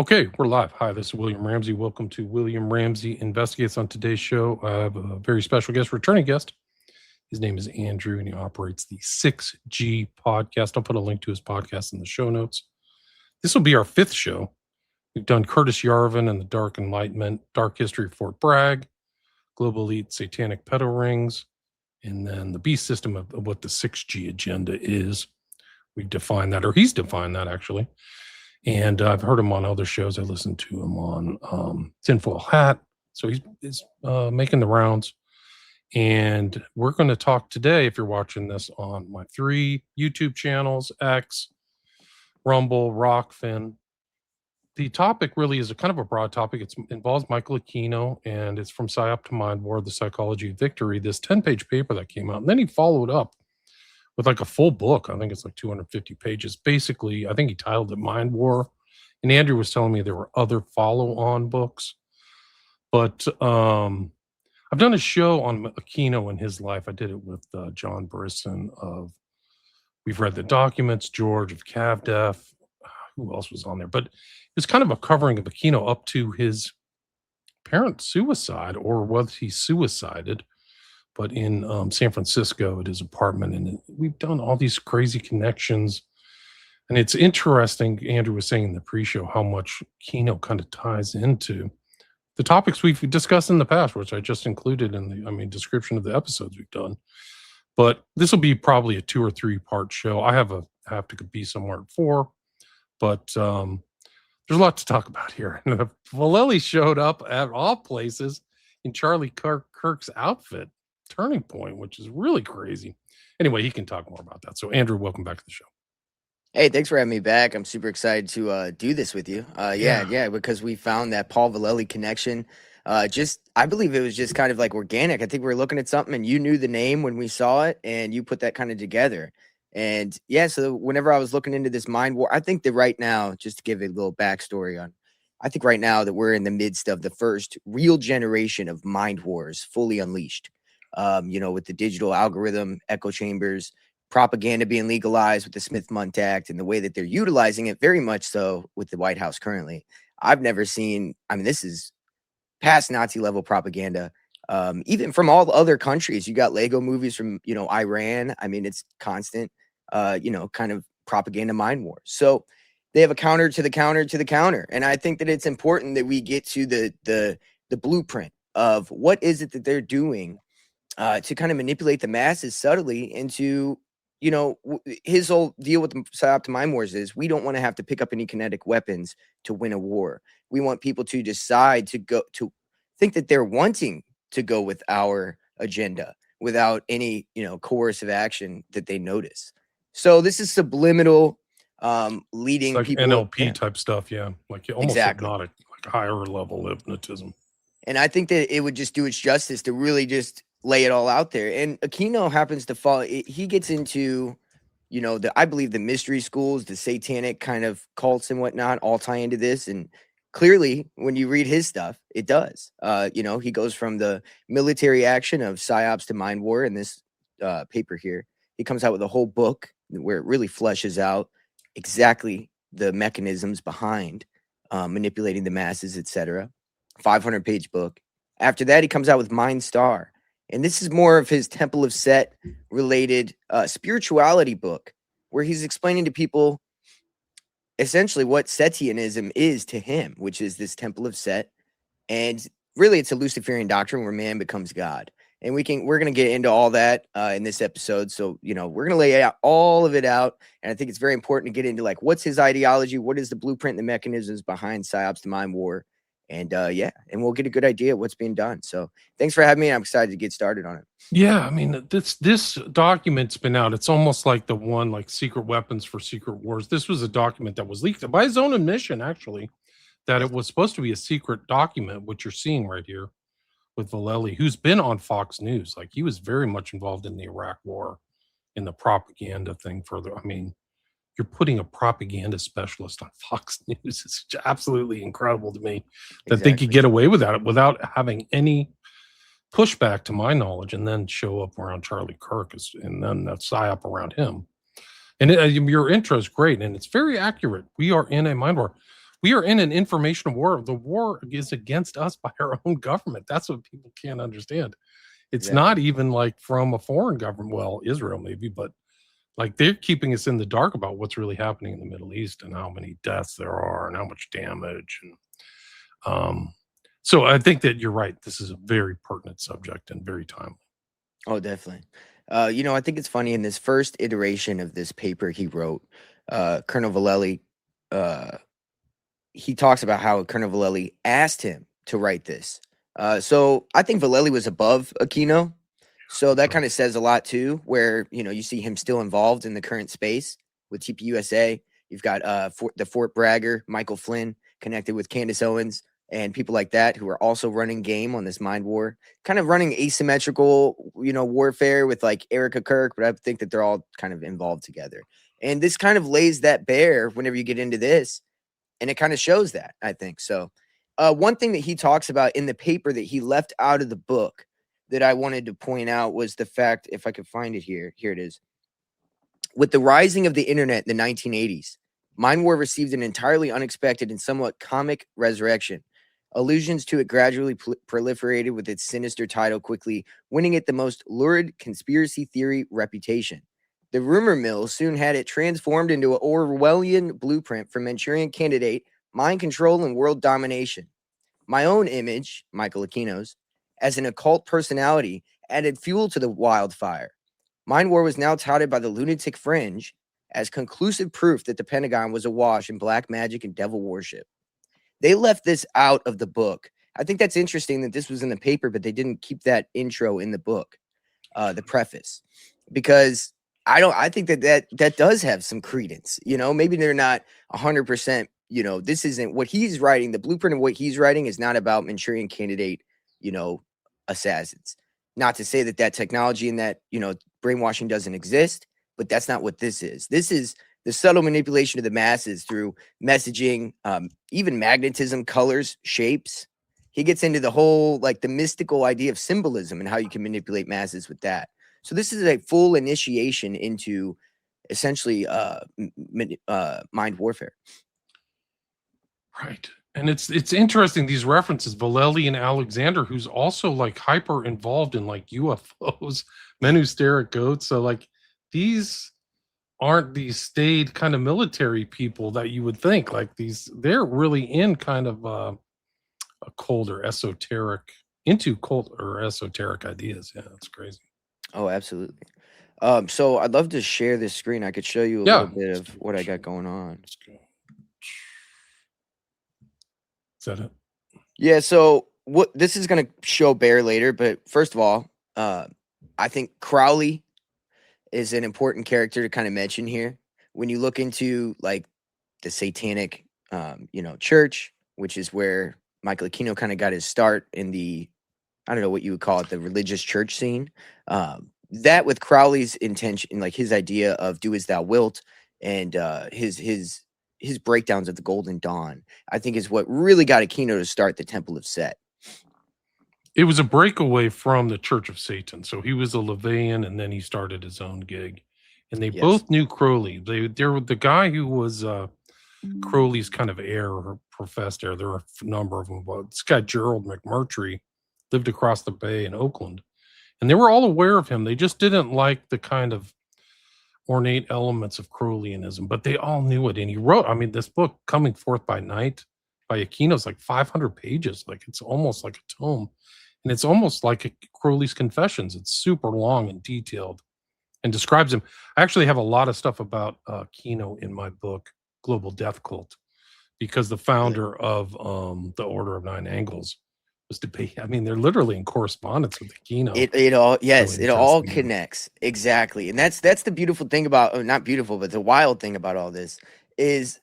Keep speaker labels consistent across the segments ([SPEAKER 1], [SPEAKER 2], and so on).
[SPEAKER 1] Okay, we're live. Hi, this is William Ramsey. Welcome to William Ramsey Investigates. On today's show, I have a very special guest, returning guest. His name is Andrew, and he operates the 6G podcast. I'll put a link to his podcast in the show notes. This will be our fifth show. We've done Curtis Yarvin and the Dark Enlightenment, Dark History of Fort Bragg, Global Elite Satanic Pedo Rings, and then the beast system of what the 6G agenda is. We've defined that, or he's defined that actually. And I've heard him on other shows. I listened to him on Tinfoil Hat. So he's making the rounds. And we're going to talk today, if you're watching this, on my 3 YouTube channels, X, Rumble, Rockfin. The topic really is a kind of a broad topic. It involves Michael Aquino, and it's from PSYOP to MindWar, The Psychology of Victory, this 10-page paper that came out. And then he followed up with like a full book. I think it's like 250 pages. Basically, I think he titled it MindWar. And Andrew was telling me there were other follow-on books. But I've done a show on Aquino and his life. I did it with John Brisson of We've Read the Documents, George of CavDef. Who else was on there? But it was kind of a covering of Aquino up to his apparent suicide, or was he suicided? But in San Francisco at his apartment. And we've done all these crazy connections. And it's interesting, Andrew was saying in the pre-show, how much Kino kind of ties into the topics we've discussed in the past, which I just included in the, description of the episodes we've done. But this will be probably a 2 or 3 part show. I have to be somewhere at 4, but there's a lot to talk about here. And Vallely showed up at all places in Charlie Kirk's outfit. Turning point, which is really crazy. Anyway, he can talk more about that. So Andrew, welcome back to the show.
[SPEAKER 2] Hey, thanks for having me back. I'm super excited to do this with you. Yeah, because we found that Paul Vallely connection. I believe it was just kind of like organic. I think we were looking at something and you knew the name when we saw it and you put that kind of together. And yeah, so whenever I was looking into this MindWar, I think that right now, just to give a little backstory on, I think right now that we're in the midst of the first real generation of Mind Wars fully unleashed. With the digital algorithm, echo chambers, propaganda being legalized with the Smith-Mundt Act, and the way that they're utilizing it, very much so with the White House currently. I've never seen, this is past Nazi level propaganda, even from all other countries. You got Lego movies from, Iran. It's constant, kind of propaganda mind war. So they have a counter to the counter to the counter. And I think that it's important that we get to the blueprint of what is it that they're doing to kind of manipulate the masses subtly into, his whole deal with the PSYOP to Mind Wars is we don't want to have to pick up any kinetic weapons to win a war. We want people to decide to think that they're wanting to go with our agenda without any, coercive action that they notice. So this is subliminal leading
[SPEAKER 1] like
[SPEAKER 2] people.
[SPEAKER 1] NLP type stuff. Yeah. Like almost
[SPEAKER 2] Exactly.
[SPEAKER 1] hypnotic, like higher level hypnotism.
[SPEAKER 2] And I think that it would just do its justice to really just lay it all out there. And Aquino happens to fall. He gets into, I believe the mystery schools, the satanic kind of cults and whatnot, all tie into this. And clearly, when you read his stuff, it does. He goes from the military action of psyops to mind war in this paper here. He comes out with a whole book where it really fleshes out exactly the mechanisms behind manipulating the masses, etc. 500-page book. After that, he comes out with Mind Star. And this is more of his Temple of Set related spirituality book, where he's explaining to people essentially what Setianism is to him, which is this Temple of Set. And really, it's a Luciferian doctrine where man becomes God. And we're going to get into all that in this episode. So, we're going to lay out all of it out. And I think it's very important to get into like, what's his ideology? What is the blueprint and the mechanisms behind PSYOPs to Mind War? And and we'll get a good idea of what's being done. So thanks for having me. I'm excited to get started on it.
[SPEAKER 1] Yeah, this document's been out. It's almost like the one like Secret Weapons for Secret Wars. This was a document that was leaked by his own admission, actually, that it was supposed to be a secret document, which you're seeing right here with Vallely, who's been on Fox News. Like he was very much involved in the Iraq War, in the propaganda thing further. You're putting a propaganda specialist on Fox News. It's absolutely incredible to me that they could get away with that without having any pushback, to my knowledge, and then show up around Charlie Kirk and then that psyop around him. And your intro is great, and it's very accurate. We are in a mind war. We are in an information war. The war is against us by our own government. That's what people can't understand. It's
[SPEAKER 2] Exactly.
[SPEAKER 1] not even like from a foreign government. Well, Israel maybe, but like they're keeping us in the dark about what's really happening in the Middle East and how many deaths there are and how much damage. And so I think that you're right. This is a very pertinent subject and very timely.
[SPEAKER 2] Oh, definitely. I think it's funny in this first iteration of this paper he wrote, Colonel Vallely, he talks about how Colonel Vallely asked him to write this. So I think Vallely was above Aquino. So that kind of says a lot too, where you see him still involved in the current space with TPUSA. You've got the Fort Bragger, Michael Flynn, connected with Candace Owens and people like that who are also running game on this MindWar, kind of running asymmetrical, warfare with like Erica Kirk, but I think that they're all kind of involved together. And this kind of lays that bare whenever you get into this, and it kind of shows that, I think. So one thing that he talks about in the paper that he left out of the book that I wanted to point out was the fact, if I could find it here it is. With the rising of the internet in the 1980s, MindWar received an entirely unexpected and somewhat comic resurrection. Allusions to it gradually proliferated, with its sinister title quickly winning it the most lurid conspiracy theory reputation. The rumor mill soon had it transformed into an Orwellian blueprint for Manchurian Candidate, mind control, and world domination. My own image, Michael Aquino's, as an occult personality added fuel to the wildfire. MindWar was now touted by the lunatic fringe as conclusive proof that the Pentagon was awash in black magic and devil worship. They left this out of the book. I think that's interesting that this was in the paper, but they didn't keep that intro in the book, the preface, because I think that does have some credence. Maybe they're not 100%. This isn't what he's writing. The blueprint of what he's writing is not about Manchurian Candidate, assassins. Not to say that technology and that, brainwashing doesn't exist, but that's not what this is. This is the subtle manipulation of the masses through messaging, even magnetism, colors, shapes. He gets into the whole, like the mystical idea of symbolism and how you can manipulate masses with that. So this is a full initiation into essentially mind warfare.
[SPEAKER 1] Right. And it's interesting, these references, Vallely and Alexander, who's also like hyper involved in like UFOs, men who stare at goats. So like these aren't these staid kind of military people that you would think. Like they're really in kind of a cold or esoteric, into cult or esoteric ideas. Yeah, that's crazy.
[SPEAKER 2] Oh, absolutely. So I'd love to share this screen. I could show you a little bit of what I got going on.
[SPEAKER 1] Let's go. Is that it?
[SPEAKER 2] Yeah, so what this is going to show Bear later, but first of all, I think Crowley is an important character to kind of mention here. When you look into like the satanic, church, which is where Michael Aquino kind of got his start in the, I don't know what you would call it, the religious church scene. That with Crowley's intention, like his idea of do as thou wilt, and his breakdowns of the Golden Dawn, I think is what really got Aquino to start the Temple of Set.
[SPEAKER 1] It was a breakaway from the Church of Satan. So he was a LaVeyan, and then he started his own gig. And they both knew Crowley. They were the guy who was Crowley's kind of heir or professed heir. There are a number of them. But this guy, Gerald McMurtry, lived across the bay in Oakland. And they were all aware of him. They just didn't like the kind of ornate elements of Crowleyanism, but they all knew it. And he wrote, this book, Coming Forth by Night, by Aquino, is like 500 pages. Like it's almost like a tome. And it's almost like Crowley's Confessions. It's super long and detailed and describes him. I actually have a lot of stuff about Aquino in my book, Global Death Cult, because the founder of the Order of Nine Angles was debate. They're literally in correspondence with Aquino.
[SPEAKER 2] It all connects. Exactly. And that's the beautiful thing about, not beautiful, but the wild thing about all this is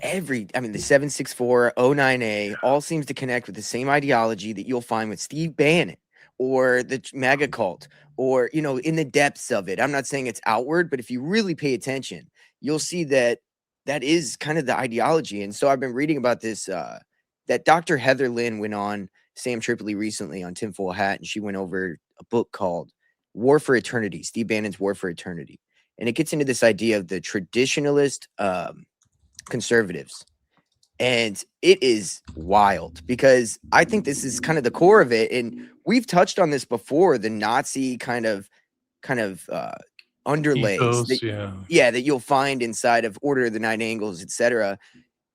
[SPEAKER 2] the 764, 09A all seems to connect with the same ideology that you'll find with Steve Bannon or the MAGA cult, or, in the depths of it. I'm not saying it's outward, but if you really pay attention, you'll see that is kind of the ideology. And so I've been reading about this, that Dr. Heather Lynn went on Sam Tripoli recently on Tinfoil Hat, and she went over a book called War for Eternity, Steve Bannon's War for Eternity. And it gets into this idea of the traditionalist conservatives And it is wild because I think this is kind of the core of it. And we've touched on this before, the Nazi kind of underlays that,
[SPEAKER 1] Ethos, yeah.
[SPEAKER 2] yeah, that you'll find inside of Order of the Nine Angles, etc.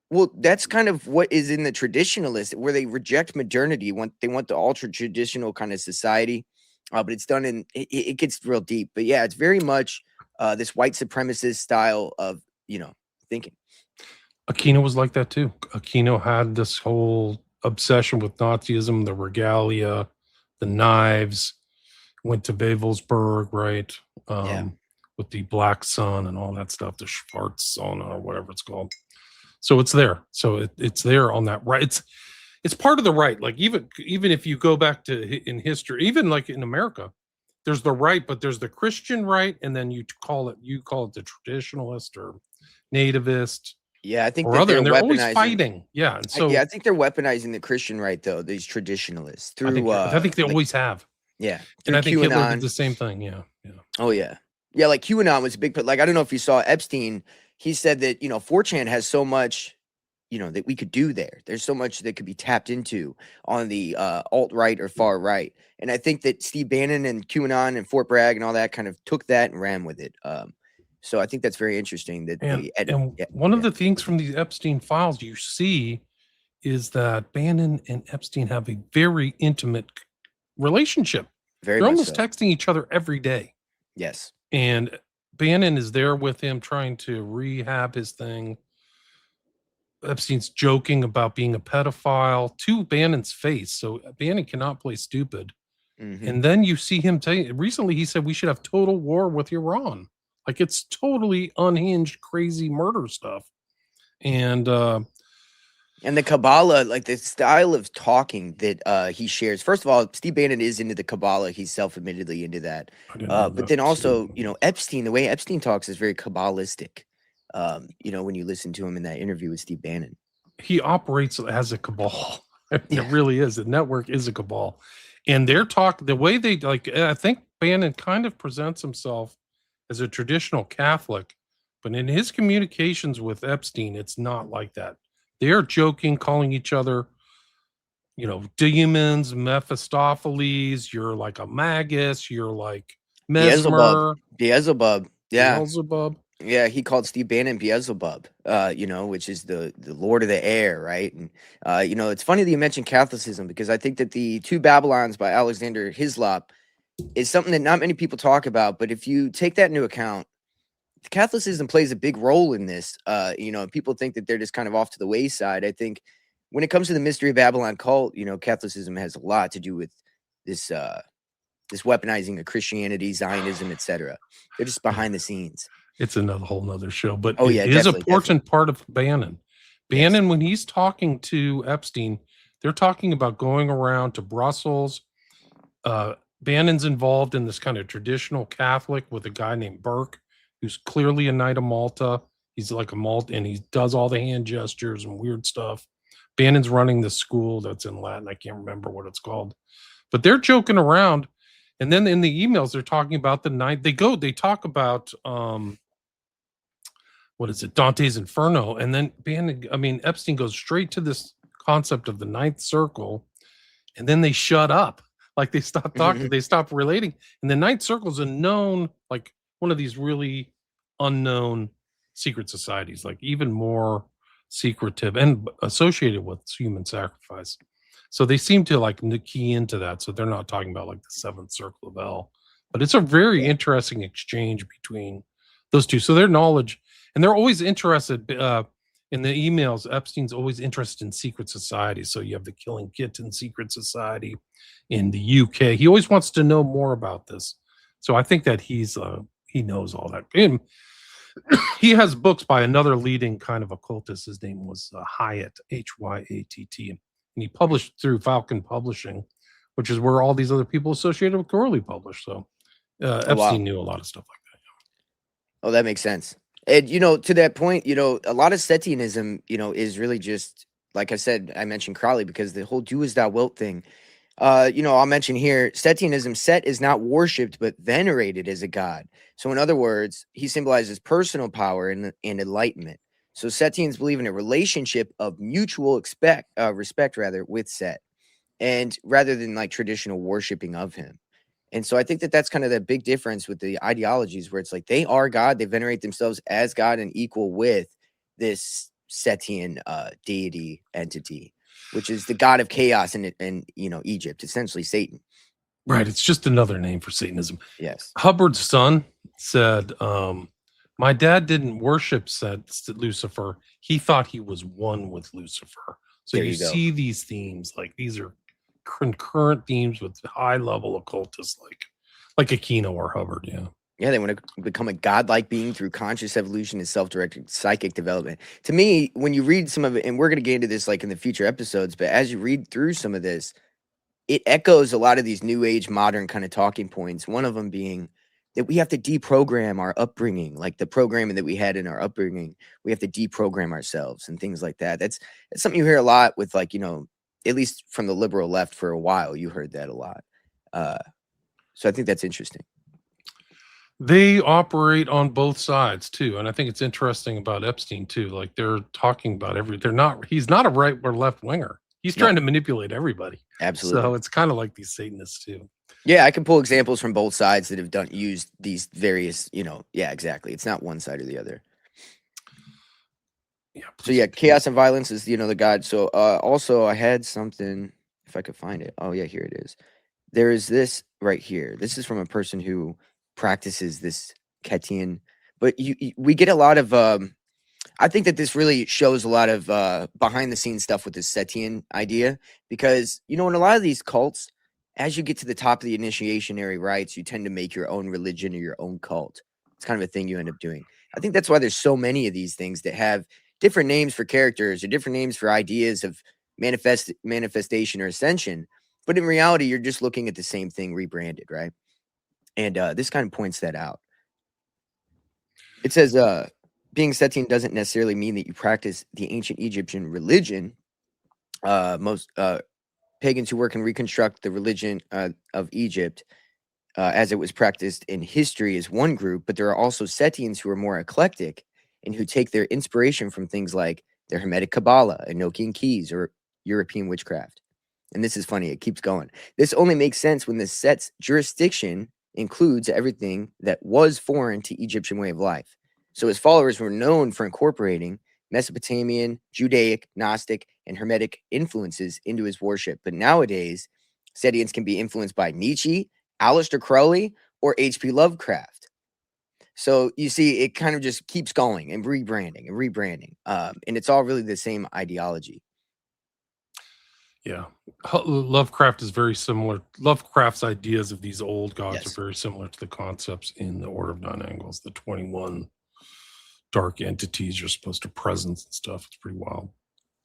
[SPEAKER 2] Well, that's kind of what is in the traditionalist, where they reject modernity. They want the ultra traditional kind of society, but it's done in it gets real deep. But yeah, it's very much this white supremacist style of thinking.
[SPEAKER 1] Aquino was like that too. Aquino had this whole obsession with Nazism, the regalia, the knives, went to Wewelsburg, right?
[SPEAKER 2] Yeah.
[SPEAKER 1] With the black sun and all that stuff, the Schwarz sauna or whatever it's called. So it's there. So it's there on that right. It's part of the right. Like even if you go back to in history, even like in America, there's the right, but there's the Christian right, and then you call it the traditionalist or nativist
[SPEAKER 2] Yeah, I think
[SPEAKER 1] or
[SPEAKER 2] that
[SPEAKER 1] other,
[SPEAKER 2] they're
[SPEAKER 1] and they're always
[SPEAKER 2] weaponizing.
[SPEAKER 1] fighting. Yeah, and so
[SPEAKER 2] I think they're weaponizing the Christian right, though. These traditionalists through,
[SPEAKER 1] I think they
[SPEAKER 2] like,
[SPEAKER 1] always have,
[SPEAKER 2] yeah,
[SPEAKER 1] and
[SPEAKER 2] through
[SPEAKER 1] I think Hitler did
[SPEAKER 2] QAnon.
[SPEAKER 1] the same thing. Yeah, yeah.
[SPEAKER 2] Oh yeah, yeah. Like QAnon was a big, but like I don't know if you saw Epstein. He said that 4chan has so much, that we could do there. There's so much that could be tapped into on the alt right or far right. And I think that Steve Bannon and QAnon and Fort Bragg and all that kind of took that and ran with it. So I think that's very interesting that
[SPEAKER 1] And
[SPEAKER 2] they edit.
[SPEAKER 1] and
[SPEAKER 2] Yeah,
[SPEAKER 1] one of
[SPEAKER 2] yeah,
[SPEAKER 1] the things from these Epstein files you see is that Bannon and Epstein have a very intimate relationship.
[SPEAKER 2] very
[SPEAKER 1] They're
[SPEAKER 2] much
[SPEAKER 1] almost
[SPEAKER 2] so.
[SPEAKER 1] texting each other every day.
[SPEAKER 2] Yes.
[SPEAKER 1] And Bannon is there with him trying to rehab his thing. Epstein's joking about being a pedophile to Bannon's face. So Bannon cannot play stupid.
[SPEAKER 2] Mm-hmm.
[SPEAKER 1] And then you see him recently he said we should have total war with Iran. Like it's totally unhinged, crazy murder stuff. And
[SPEAKER 2] And the Kabbalah, like the style of talking that he shares. First of all, Steve Bannon is into the Kabbalah. He's self-admittedly into that.
[SPEAKER 1] I didn't know
[SPEAKER 2] But
[SPEAKER 1] that.
[SPEAKER 2] then also, Epstein, the way Epstein talks is very Kabbalistic. When you listen to him in that interview with Steve Bannon.
[SPEAKER 1] He operates as a cabal. It
[SPEAKER 2] Yeah.
[SPEAKER 1] really is. The network is a cabal. And their talk, the way they I think Bannon kind of presents himself as a traditional Catholic, but in his communications with Epstein, it's not like that. They're joking, calling each other, demons, Mephistopheles, you're like a magus, you're like Mesmer,
[SPEAKER 2] Beelzebub. Yeah.
[SPEAKER 1] Beelzebub.
[SPEAKER 2] Yeah, he called Steve Bannon Beelzebub, which is the Lord of the Air, right? And it's funny that you mentioned Catholicism because I think that the Two Babylons by Alexander Hislop is something that not many people talk about. But if you take that into account, Catholicism plays a big role in this. People think that they're just kind of off to the wayside. I think when it comes to the Mystery of Babylon cult, Catholicism has a lot to do with this this weaponizing of Christianity, Zionism, etc. They're just behind the scenes.
[SPEAKER 1] It's another whole nother show, but
[SPEAKER 2] Oh,
[SPEAKER 1] it
[SPEAKER 2] yeah,
[SPEAKER 1] is
[SPEAKER 2] definitely,
[SPEAKER 1] important part of Bannon.
[SPEAKER 2] Yes.
[SPEAKER 1] Bannon, when he's talking to Epstein, they're talking about going around to Brussels. Bannon's involved in this kind of traditional Catholic with a guy named Burke, who's clearly a Knight of Malta. He's like a Malta, and he does all the hand gestures and weird stuff. Bannon's running this school that's in Latin. I can't remember what it's called, but they're joking around. And then in the emails, they're talking about the night they talk about what is it, Dante's Inferno, and then Epstein goes straight to this concept of the ninth circle, and then they shut up, like they stop talking, they stop relating, and the ninth circle is a known, like one of these really unknown secret societies, like even more secretive and associated with human sacrifice. So they seem to like key into that. So they're not talking about like the seventh circle of hell, but it's a very interesting exchange between those two. So their knowledge, and they're always interested in the emails. Epstein's always interested in secret societies. So you have the Killing Kitten Secret Society in the UK. He always wants to know more about this. So I think that he knows all that. And he has books by another leading kind of occultist. His name was Hyatt, Hyatt. And he published through Falcon Publishing, which is where all these other people associated with Crowley published. So Epstein knew a lot of stuff like that.
[SPEAKER 2] Oh, that makes sense. And, to that point, a lot of Setianism, is really just, like I said, I mentioned Crowley because the whole do as thou wilt thing. I'll mention here, Setianism, Set is not worshipped, but venerated as a god. So in other words, he symbolizes personal power and enlightenment. So Setians believe in a relationship of mutual respect rather with Set, and rather than like traditional worshiping of him. And so I think that that's kind of the big difference with the ideologies, where it's like they are God, they venerate themselves as God and equal with this Setian deity entity, which is the god of chaos and Egypt, essentially Satan.
[SPEAKER 1] Right. It's just another name for Satanism.
[SPEAKER 2] Yes.
[SPEAKER 1] Hubbard's son said, my dad didn't worship Lucifer. He thought he was one with Lucifer. So
[SPEAKER 2] There
[SPEAKER 1] you
[SPEAKER 2] you go.
[SPEAKER 1] see these themes, like these are concurrent themes with high level occultists like Aquino or Hubbard. Yeah.
[SPEAKER 2] Yeah, they want to become a godlike being through conscious evolution and self-directed psychic development. To me, when you read some of it, and we're going to get into this like in the future episodes, but as you read through some of this, it echoes a lot of these new age modern kind of talking points. One of them being that we have to deprogram our upbringing, like the programming that we had in our upbringing. We have to deprogram ourselves and things like that. That's something you hear a lot with, like, at least from the liberal left for a while. You heard that a lot. So I think that's interesting.
[SPEAKER 1] They operate on both sides too, and I think it's interesting about Epstein too. Like they're talking about he's not a right or left winger. He's trying to manipulate everybody.
[SPEAKER 2] Absolutely.
[SPEAKER 1] So it's kind of like these Satanists too.
[SPEAKER 2] Yeah, I can pull examples from both sides that have used these various, yeah, exactly. It's not one side or the other.
[SPEAKER 1] Yeah.
[SPEAKER 2] So yeah, chaos and violence is, the god. So also I had something, if I could find it. Oh yeah, here it is. There is this right here. This is from a person who practices this Ketian, but we get a lot of I think that this really shows a lot of behind the scenes stuff with this Setian idea, because in a lot of these cults, as you get to the top of the initiationary rites, you tend to make your own religion or your own cult. It's kind of a thing you end up doing. I think that's why there's so many of these things that have different names for characters or different names for ideas of manifestation or ascension. But in reality, you're just looking at the same thing rebranded, right? And this kind of points that out. It says, being Setian doesn't necessarily mean that you practice the ancient Egyptian religion. Most pagans who work and reconstruct the religion of Egypt as it was practiced in history is one group, but there are also Setians who are more eclectic and who take their inspiration from things like their Hermetic Kabbalah, Enochian keys, or European witchcraft. And this is funny, it keeps going. This only makes sense when the Set's jurisdiction includes everything that was foreign to Egyptian way of life. So his followers were known for incorporating Mesopotamian, Judaic, Gnostic, and Hermetic influences into his worship. But nowadays, Setians can be influenced by Nietzsche, Aleister Crowley, or H.P. Lovecraft. So you see, it kind of just keeps going and rebranding. And it's all really the same ideology.
[SPEAKER 1] Yeah. Lovecraft is very similar. Lovecraft's ideas of these old gods are very similar to the concepts in the Order of Nine Angles, the 21 dark entities you're supposed to presence and stuff. It's pretty wild.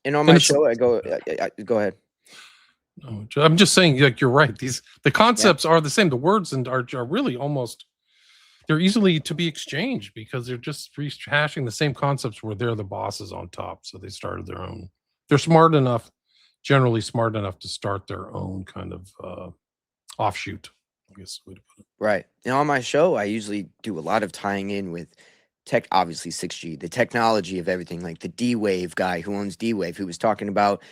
[SPEAKER 2] And on my show, I go ahead.
[SPEAKER 1] No, I'm just saying, like, you're right. The concepts are the same. The words are really almost, they're easily to be exchanged because they're just rehashing the same concepts where they're the bosses on top. So they started their own. They're generally smart enough to start their own kind of offshoot, I guess. Way to put it.
[SPEAKER 2] Right. And on my show, I usually do a lot of tying in with tech, obviously 6G, the technology of everything, like the D-Wave guy who owns D-Wave, who was talking about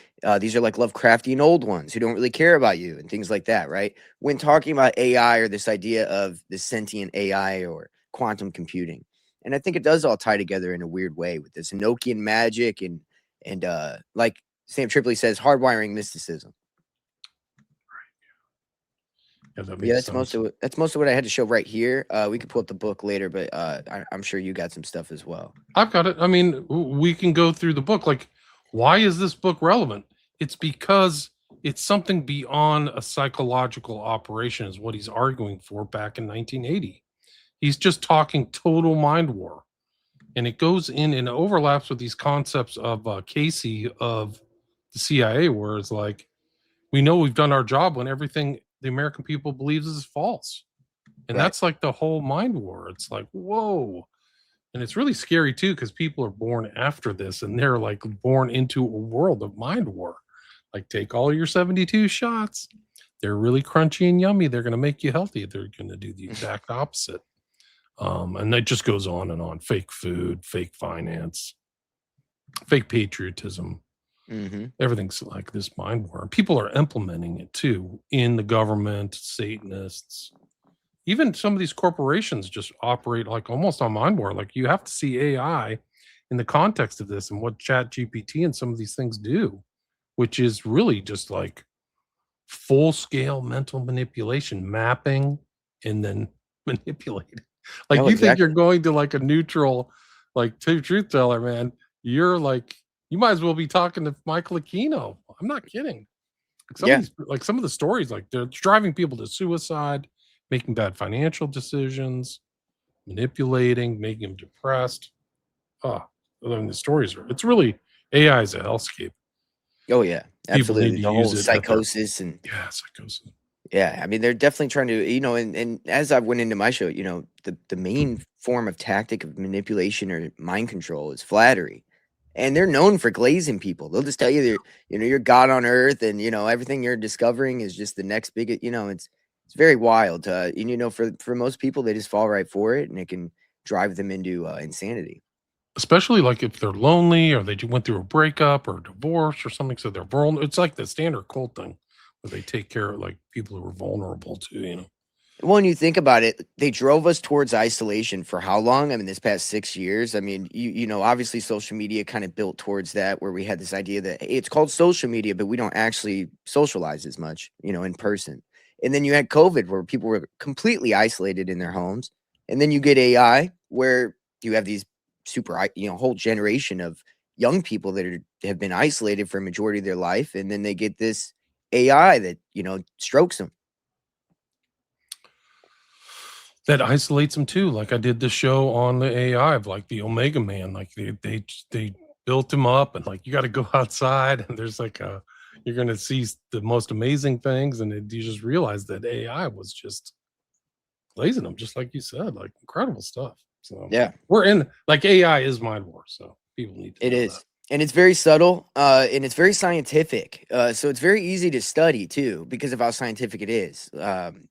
[SPEAKER 2] these are like Lovecraftian old ones who don't really care about you and things like that, right? When talking about AI or this idea of the sentient AI or quantum computing. And I think it does all tie together in a weird way with this Enochian magic and like Sam Tripoli says, hardwiring mysticism.
[SPEAKER 1] Yeah,
[SPEAKER 2] that's most of what I had to show right here. We could pull up the book later, but I'm sure you got some stuff as well.
[SPEAKER 1] I've got it. I mean, we can go through the book. Like, why is this book relevant? It's because it's something beyond a psychological operation, is what he's arguing for back in 1980. He's just talking total mind war. And it goes in and overlaps with these concepts of Casey of the CIA, where it's like, we know we've done our job when everything the American people believes is false. And that's like the whole mind war. It's like, whoa. And it's really scary too, because people are born after this and they're like born into a world of mind war. Like, take all your 72 shots. They're really crunchy and yummy. They're going to make you healthy. They're going to do the exact opposite. And it just goes on and on. Fake food, fake finance. fake patriotism.
[SPEAKER 2] Mm-hmm.
[SPEAKER 1] Everything's like this mind war. People are implementing it too in the government, Satanists. Even some of these corporations just operate like almost on mind war. Like you have to see AI in the context of this and what Chat GPT and some of these things do, which is really just like full scale mental manipulation, mapping, and then manipulating. Like
[SPEAKER 2] No,
[SPEAKER 1] you think you're
[SPEAKER 2] exactly.
[SPEAKER 1] going to like a neutral, like truth teller, man. You're like, you might as well be talking to Michael Aquino. I'm not kidding. Like some of
[SPEAKER 2] Yeah.
[SPEAKER 1] these, like some of the stories, like they're driving people to suicide, making bad financial decisions, manipulating, making them depressed. Oh, I mean, the stories are, it's really, AI is a hellscape.
[SPEAKER 2] Oh yeah,
[SPEAKER 1] People need
[SPEAKER 2] absolutely.
[SPEAKER 1] to
[SPEAKER 2] The whole
[SPEAKER 1] use it at their,
[SPEAKER 2] psychosis and
[SPEAKER 1] yeah, psychosis.
[SPEAKER 2] yeah, I mean, they're definitely trying to, and as I went into my show, the main form of tactic of manipulation or mind control is flattery. And they're known for glazing people. They'll just tell you that, you're God on earth and, everything you're discovering is just the next big, it's very wild. And, for most people, they just fall right for it and it can drive them into insanity.
[SPEAKER 1] Especially like if they're lonely or they went through a breakup or a divorce or something, so they're vulnerable. It's like the standard cult thing where they take care of like people who are vulnerable too.
[SPEAKER 2] Well, when you think about it, they drove us towards isolation for how long? I mean, this past 6 years. I mean, obviously social media kind of built towards that, where we had this idea that hey, it's called social media, but we don't actually socialize as much, in person. And then you had COVID, where people were completely isolated in their homes. And then you get AI, where you have these whole generation of young people that have been isolated for a majority of their life, and then they get this AI that strokes them.
[SPEAKER 1] That isolates them too. Like I did the show on the AI of like the Omega Man. Like they built him up and like you got to go outside and there's like you're gonna see the most amazing things and you just realize that AI was just glazing them, just like you said, like incredible stuff. So
[SPEAKER 2] Yeah.
[SPEAKER 1] we're in like AI is mind war, so people need to
[SPEAKER 2] It
[SPEAKER 1] know that.
[SPEAKER 2] is. And it's very subtle, and it's very scientific. So it's very easy to study too, because of how scientific it is.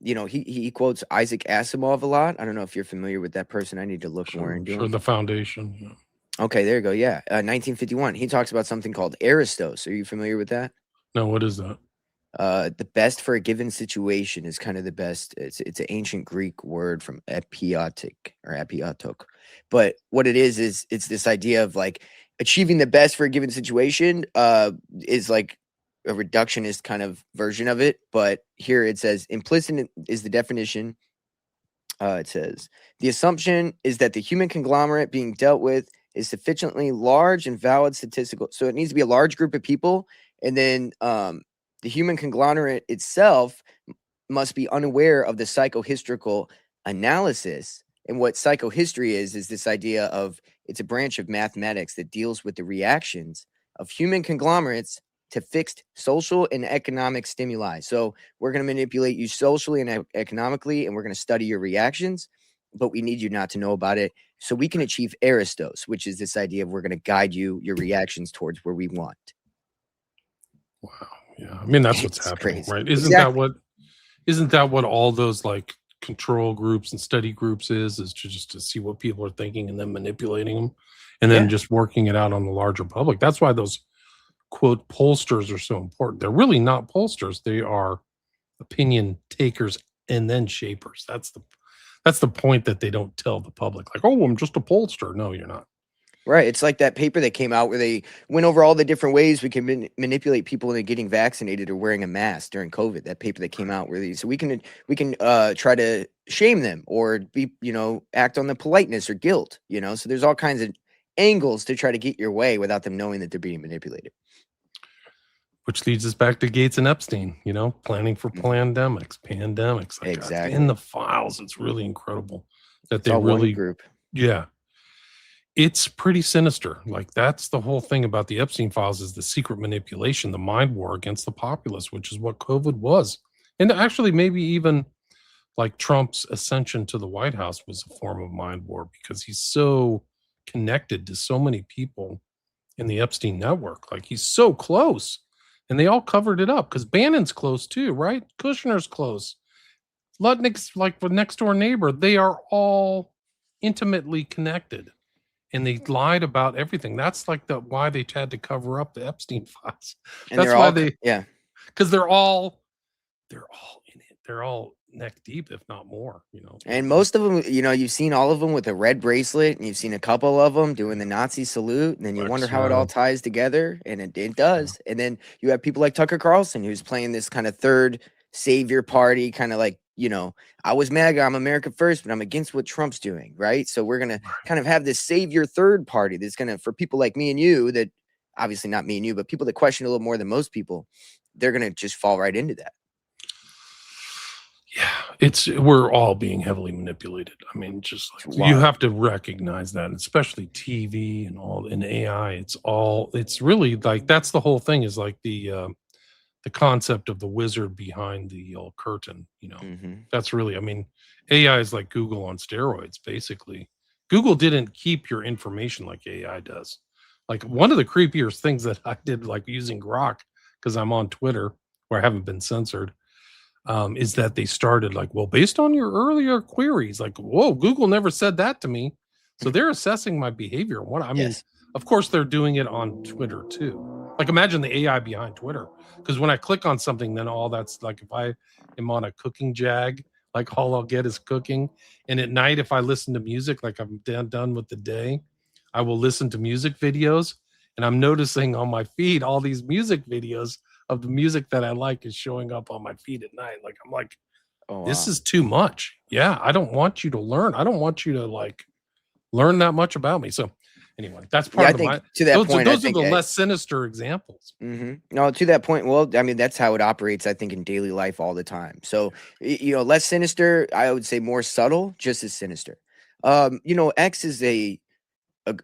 [SPEAKER 2] He quotes Isaac Asimov a lot. I don't know if you're familiar with that person. I need to look more into
[SPEAKER 1] Sure,
[SPEAKER 2] him.
[SPEAKER 1] the foundation. Yeah.
[SPEAKER 2] Okay, there you go. Yeah, 1951. He talks about something called Aristos. Are you familiar with that?
[SPEAKER 1] No, what is that?
[SPEAKER 2] The best for a given situation is kind of the best. It's an ancient Greek word from epiotic or epiotok. But what it is it's this idea of like achieving the best for a given situation is like a reductionist kind of version of it. But here it says implicit is the definition. It says the assumption is that the human conglomerate being dealt with is sufficiently large and valid statistical. So it needs to be a large group of people, and then the human conglomerate itself must be unaware of the psychohistorical analysis. And what psychohistory is this idea of it's a branch of mathematics that deals with the reactions of human conglomerates to fixed social and economic stimuli. So we're going to manipulate you socially and economically, and we're going to study your reactions, but we need you not to know about it. So we can achieve Aristos, which is this idea of we're going to guide your reactions towards where we want.
[SPEAKER 1] Wow. Yeah. I mean, that's what's
[SPEAKER 2] It's
[SPEAKER 1] happening,
[SPEAKER 2] crazy.
[SPEAKER 1] right?
[SPEAKER 2] Exactly.
[SPEAKER 1] Isn't that what all those like control groups and study groups is to see what people are thinking and then manipulating them and then
[SPEAKER 2] Yeah.
[SPEAKER 1] just working it out on the larger public. That's why those quote pollsters are so important. They're really not pollsters. They are opinion takers and then shapers. That's the point that they don't tell the public. Like, oh, I'm just a pollster. No, you're not.
[SPEAKER 2] Right. It's like that paper that came out where they went over all the different ways we can manipulate people into getting vaccinated or wearing a mask during COVID. That paper that came out where so we can try to shame them or be, act on the politeness or guilt, So there's all kinds of angles to try to get your way without them knowing that they're being manipulated.
[SPEAKER 1] Which leads us back to Gates and Epstein, planning for pandemics. Like
[SPEAKER 2] Exactly.
[SPEAKER 1] in the files. It's really incredible that
[SPEAKER 2] It's
[SPEAKER 1] they
[SPEAKER 2] all
[SPEAKER 1] really
[SPEAKER 2] one group.
[SPEAKER 1] Yeah. It's pretty sinister. Like that's the whole thing about the Epstein files is the secret manipulation, the mind war against the populace, which is what COVID was. And actually maybe even like Trump's ascension to the White House was a form of mind war because he's so connected to so many people in the Epstein network. Like he's so close. And they all covered it up because Bannon's close too, right? Kushner's close. Lutnick's like the next door neighbor. They are all intimately connected. and they lied about everything. That's like why they had to cover up the Epstein files.
[SPEAKER 2] And
[SPEAKER 1] That's
[SPEAKER 2] they're
[SPEAKER 1] why
[SPEAKER 2] all
[SPEAKER 1] because they're all in it. They're all neck deep, if not more.
[SPEAKER 2] and most of them, you've seen all of them with a red bracelet, and you've seen a couple of them doing the Nazi salute, and then you wonder how it all ties together, and it does. And then you have people like Tucker Carlson, who's playing this kind of third savior party, kind of like, I was MAGA, I'm America first, but I'm against what Trump's doing, right? So we're gonna kind of have this savior third party that's gonna, for people like me and you, that obviously not me and you, but people that question a little more than most people, they're gonna just fall right into that.
[SPEAKER 1] Yeah, we're all being heavily manipulated. I mean, just like, you have to recognize that, especially TV and AI. It's really like, that's the whole thing, is like the concept of the wizard behind the curtain. That's really, I mean, AI is like Google on steroids, basically. Google didn't keep your information like AI does. Like, one of the creepier things that I did, like using Grok, because I'm on Twitter where I haven't been censored, is that they started like, well, based on your earlier queries, like, whoa, Google never said that to me. So they're assessing my behavior. Of course, they're doing it on Twitter too. Like, imagine the AI behind Twitter. Because when I click on something, then all that's like, if I am on a cooking jag, like all I'll get is cooking. And at night, if I listen to music, like I'm done with the day, I will listen to music videos. And I'm noticing on my feed, all these music videos of the music that I like is showing up on my feed at night. Like, I'm like, this is too much. Yeah, I don't want you to learn. I don't want you to like learn that much about me. So anyway, that's part of
[SPEAKER 2] to that point.
[SPEAKER 1] Those are the less sinister examples.
[SPEAKER 2] No, to that point. Well, I mean, that's how it operates, I think, in daily life all the time. So, less sinister, I would say more subtle, just as sinister. X is a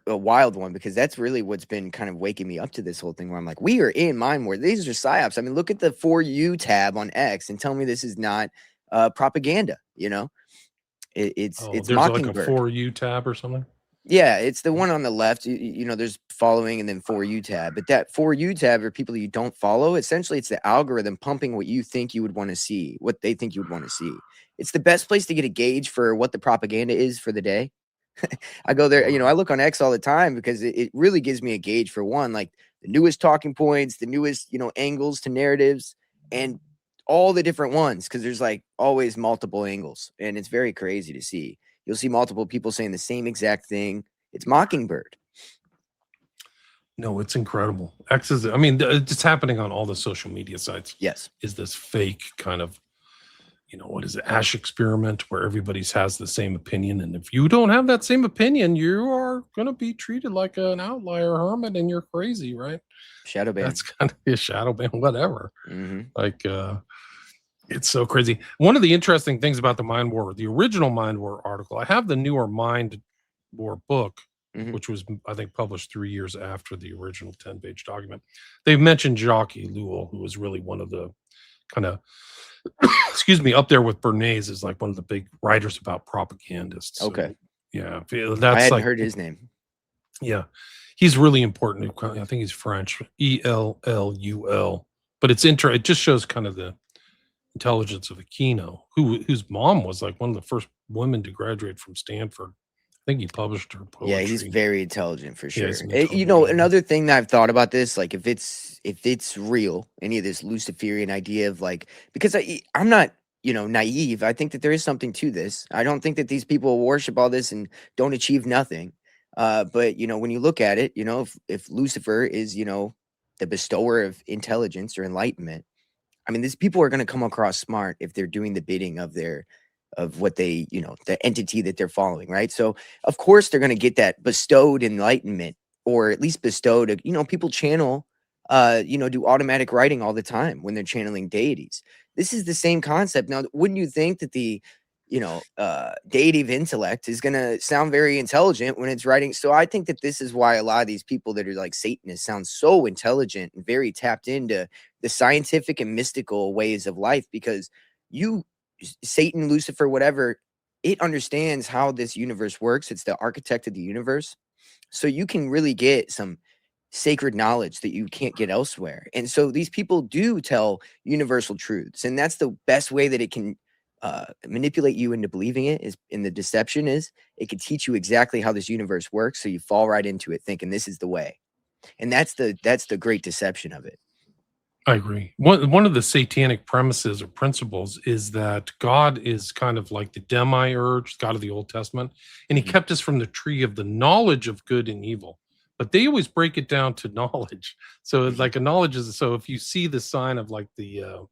[SPEAKER 2] wild one, because that's really what's been kind of waking me up to this whole thing, where I'm like, we are in MindWar. These are psyops. I mean, look at the For You tab on X and tell me this is not propaganda. It's
[SPEAKER 1] there's
[SPEAKER 2] Mockingbird.
[SPEAKER 1] Like a For You tab or something.
[SPEAKER 2] Yeah, it's the one on the left. There's following and then For You tab. But that For You tab are people you don't follow. Essentially, it's the algorithm pumping what you think you would want to see, what they think you would want to see. It's the best place to get a gauge for what the propaganda is for the day. I go there, I look on X all the time, because it really gives me a gauge for one, like the newest talking points, the newest, angles to narratives, and all the different ones, because there's like always multiple angles, and it's very crazy to see. You'll see multiple people saying the same exact thing. It's Mockingbird.
[SPEAKER 1] No, it's incredible. X is, I mean, it's happening on all the social media sites.
[SPEAKER 2] Yes.
[SPEAKER 1] Is this fake kind of, what is it, Ash experiment, where everybody has the same opinion. And if you don't have that same opinion, you are going to be treated like an outlier hermit, and you're crazy, right?
[SPEAKER 2] Shadow ban.
[SPEAKER 1] That's kind of a shadow ban, whatever. Like, it's so crazy. One of the interesting things about the MindWar, the original MindWar article, I have the newer MindWar book, which was, I think, published 3 years after the original 10-page document. They've mentioned Jacques Ellul, who was really one of the kind of, excuse me, up there with Bernays, is like one of the big writers about propagandists.
[SPEAKER 2] Okay.
[SPEAKER 1] So, yeah.
[SPEAKER 2] I hadn't heard his name.
[SPEAKER 1] Yeah. He's really important. I think he's French, Ellul. But it just shows kind of the intelligence of Aquino, whose mom was like one of the first women to graduate from Stanford. I think he published her poetry.
[SPEAKER 2] Yeah, he's very intelligent for sure. Another thing that I've thought about this, like if it's real, any of this Luciferian idea of like, because I'm not, naive. I think that there is something to this. I don't think that these people worship all this and don't achieve nothing. But when you look at it, if Lucifer is, the bestower of intelligence or enlightenment, I mean, these people are going to come across smart if they're doing the bidding of what they, the entity that they're following, right? So of course they're going to get that bestowed enlightenment, or at least bestowed, people channel, do automatic writing all the time when they're channeling deities. This is the same concept. Now, wouldn't you think that the, deity of intellect is going to sound very intelligent when it's writing? So I think that this is why a lot of these people that are like Satanists sound so intelligent and very tapped into the scientific and mystical ways of life, because Satan, Lucifer, whatever, it understands how this universe works. It's the architect of the universe. So you can really get some sacred knowledge that you can't get elsewhere. And so these people do tell universal truths, and that's the best way that it can manipulate you into believing it is, and the deception is, it could teach you exactly how this universe works, so you fall right into it thinking this is the way. And that's the great deception of it.
[SPEAKER 1] I agree. One of the satanic premises or principles is that God is kind of like the demiurge, God of the Old Testament, and he
[SPEAKER 2] Mhm.
[SPEAKER 1] kept us from the tree of the knowledge of good and evil. But they always break it down to knowledge. So it's
[SPEAKER 2] Mhm.
[SPEAKER 1] like a knowledge is, so if you see the sign of like the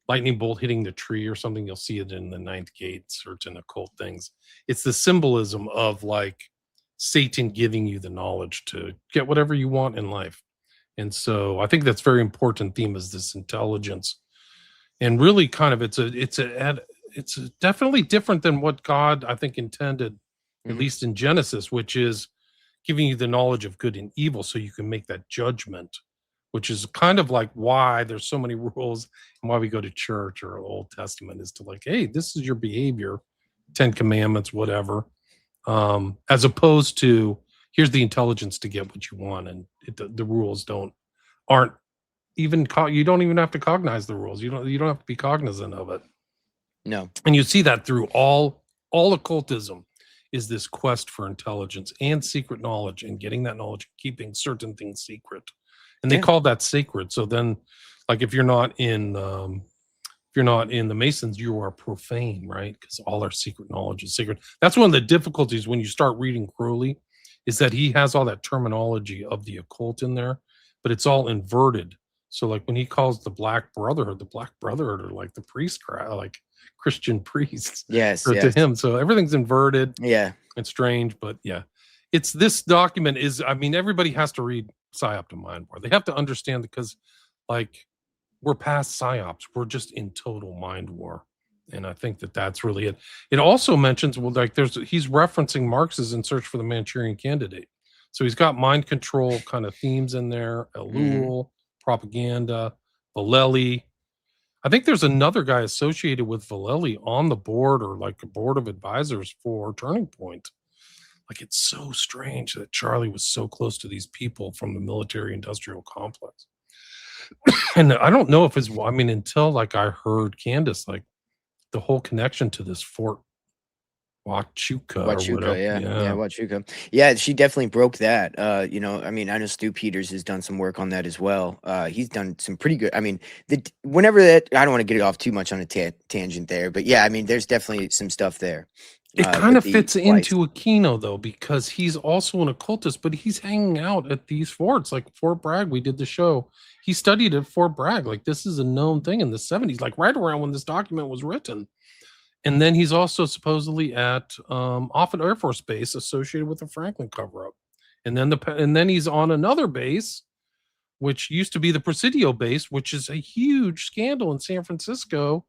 [SPEAKER 1] lightning bolt hitting the tree or something, you'll see it in the ninth gate, certain occult things. It's the symbolism of like Satan giving you the knowledge to get whatever you want in life. And so I think that's very important theme is this intelligence. And really kind of it's definitely different than what God I think intended, at
[SPEAKER 2] Mhm.
[SPEAKER 1] least in Genesis, which is giving you the knowledge of good and evil so you can make that judgment, which is kind of like why there's so many rules and why we go to church or Old Testament is to like, hey, this is your behavior, 10 commandments, whatever. As opposed to here's the intelligence to get what you want, and the rules aren't even you don't even have to cognize the rules. You don't have to be cognizant of it.
[SPEAKER 2] No.
[SPEAKER 1] And you see that through all occultism is this quest for intelligence and secret knowledge and getting that knowledge, keeping certain things secret. And they
[SPEAKER 2] Yeah.
[SPEAKER 1] call that sacred. So then, like if you're not in the Masons, you are profane, right? Because all our secret knowledge is secret. That's one of the difficulties when you start reading Crowley, is that he has all that terminology of the occult in there, but it's all inverted. So like when he calls the Black Brotherhood are like the priest crowd, like Christian priests
[SPEAKER 2] Yes.
[SPEAKER 1] or to
[SPEAKER 2] Yes.
[SPEAKER 1] him. So everything's inverted
[SPEAKER 2] Yeah.
[SPEAKER 1] and strange, but yeah. It's this document is, I mean, everybody has to read PSYOP to MindWar. They have to understand because like we're past psyops. We're just in total mind war. And I think that that's really it. It also mentions, well, like he's referencing Marx's In Search for the Manchurian Candidate. So he's got mind control kind of themes in there,
[SPEAKER 2] Mhm.
[SPEAKER 1] Elul, propaganda, Vallely. I think there's another guy associated with Vallely on the board or like a board of advisors for Turning Point. Like it's so strange that Charlie was so close to these people from the military industrial complex. And I don't know if it's, I mean, until like I heard Candace, like the whole connection to this Fort Huachuca or
[SPEAKER 2] Huachuca,
[SPEAKER 1] whatever.
[SPEAKER 2] yeah, yeah,
[SPEAKER 1] Yeah.
[SPEAKER 2] Huachuca. Yeah, she definitely broke that. I mean, I know Stu Peters has done some work on that as well. He's done some pretty good. I mean, whenever that, I don't want to get it off too much on a tangent there, but yeah, I mean, there's definitely some stuff there.
[SPEAKER 1] It kind
[SPEAKER 2] With
[SPEAKER 1] of
[SPEAKER 2] the
[SPEAKER 1] fits
[SPEAKER 2] flights.
[SPEAKER 1] into Aquino though, because he's also an occultist, but he's hanging out at these forts like Fort Bragg. We did the show. He studied at Fort Bragg. Like this is a known thing in the 70s, like right around when this document was written. And then he's also supposedly at Offutt Air Force Base associated with the Franklin cover-up. And then he's on another base, which used to be the Presidio base, which is a huge scandal in San Francisco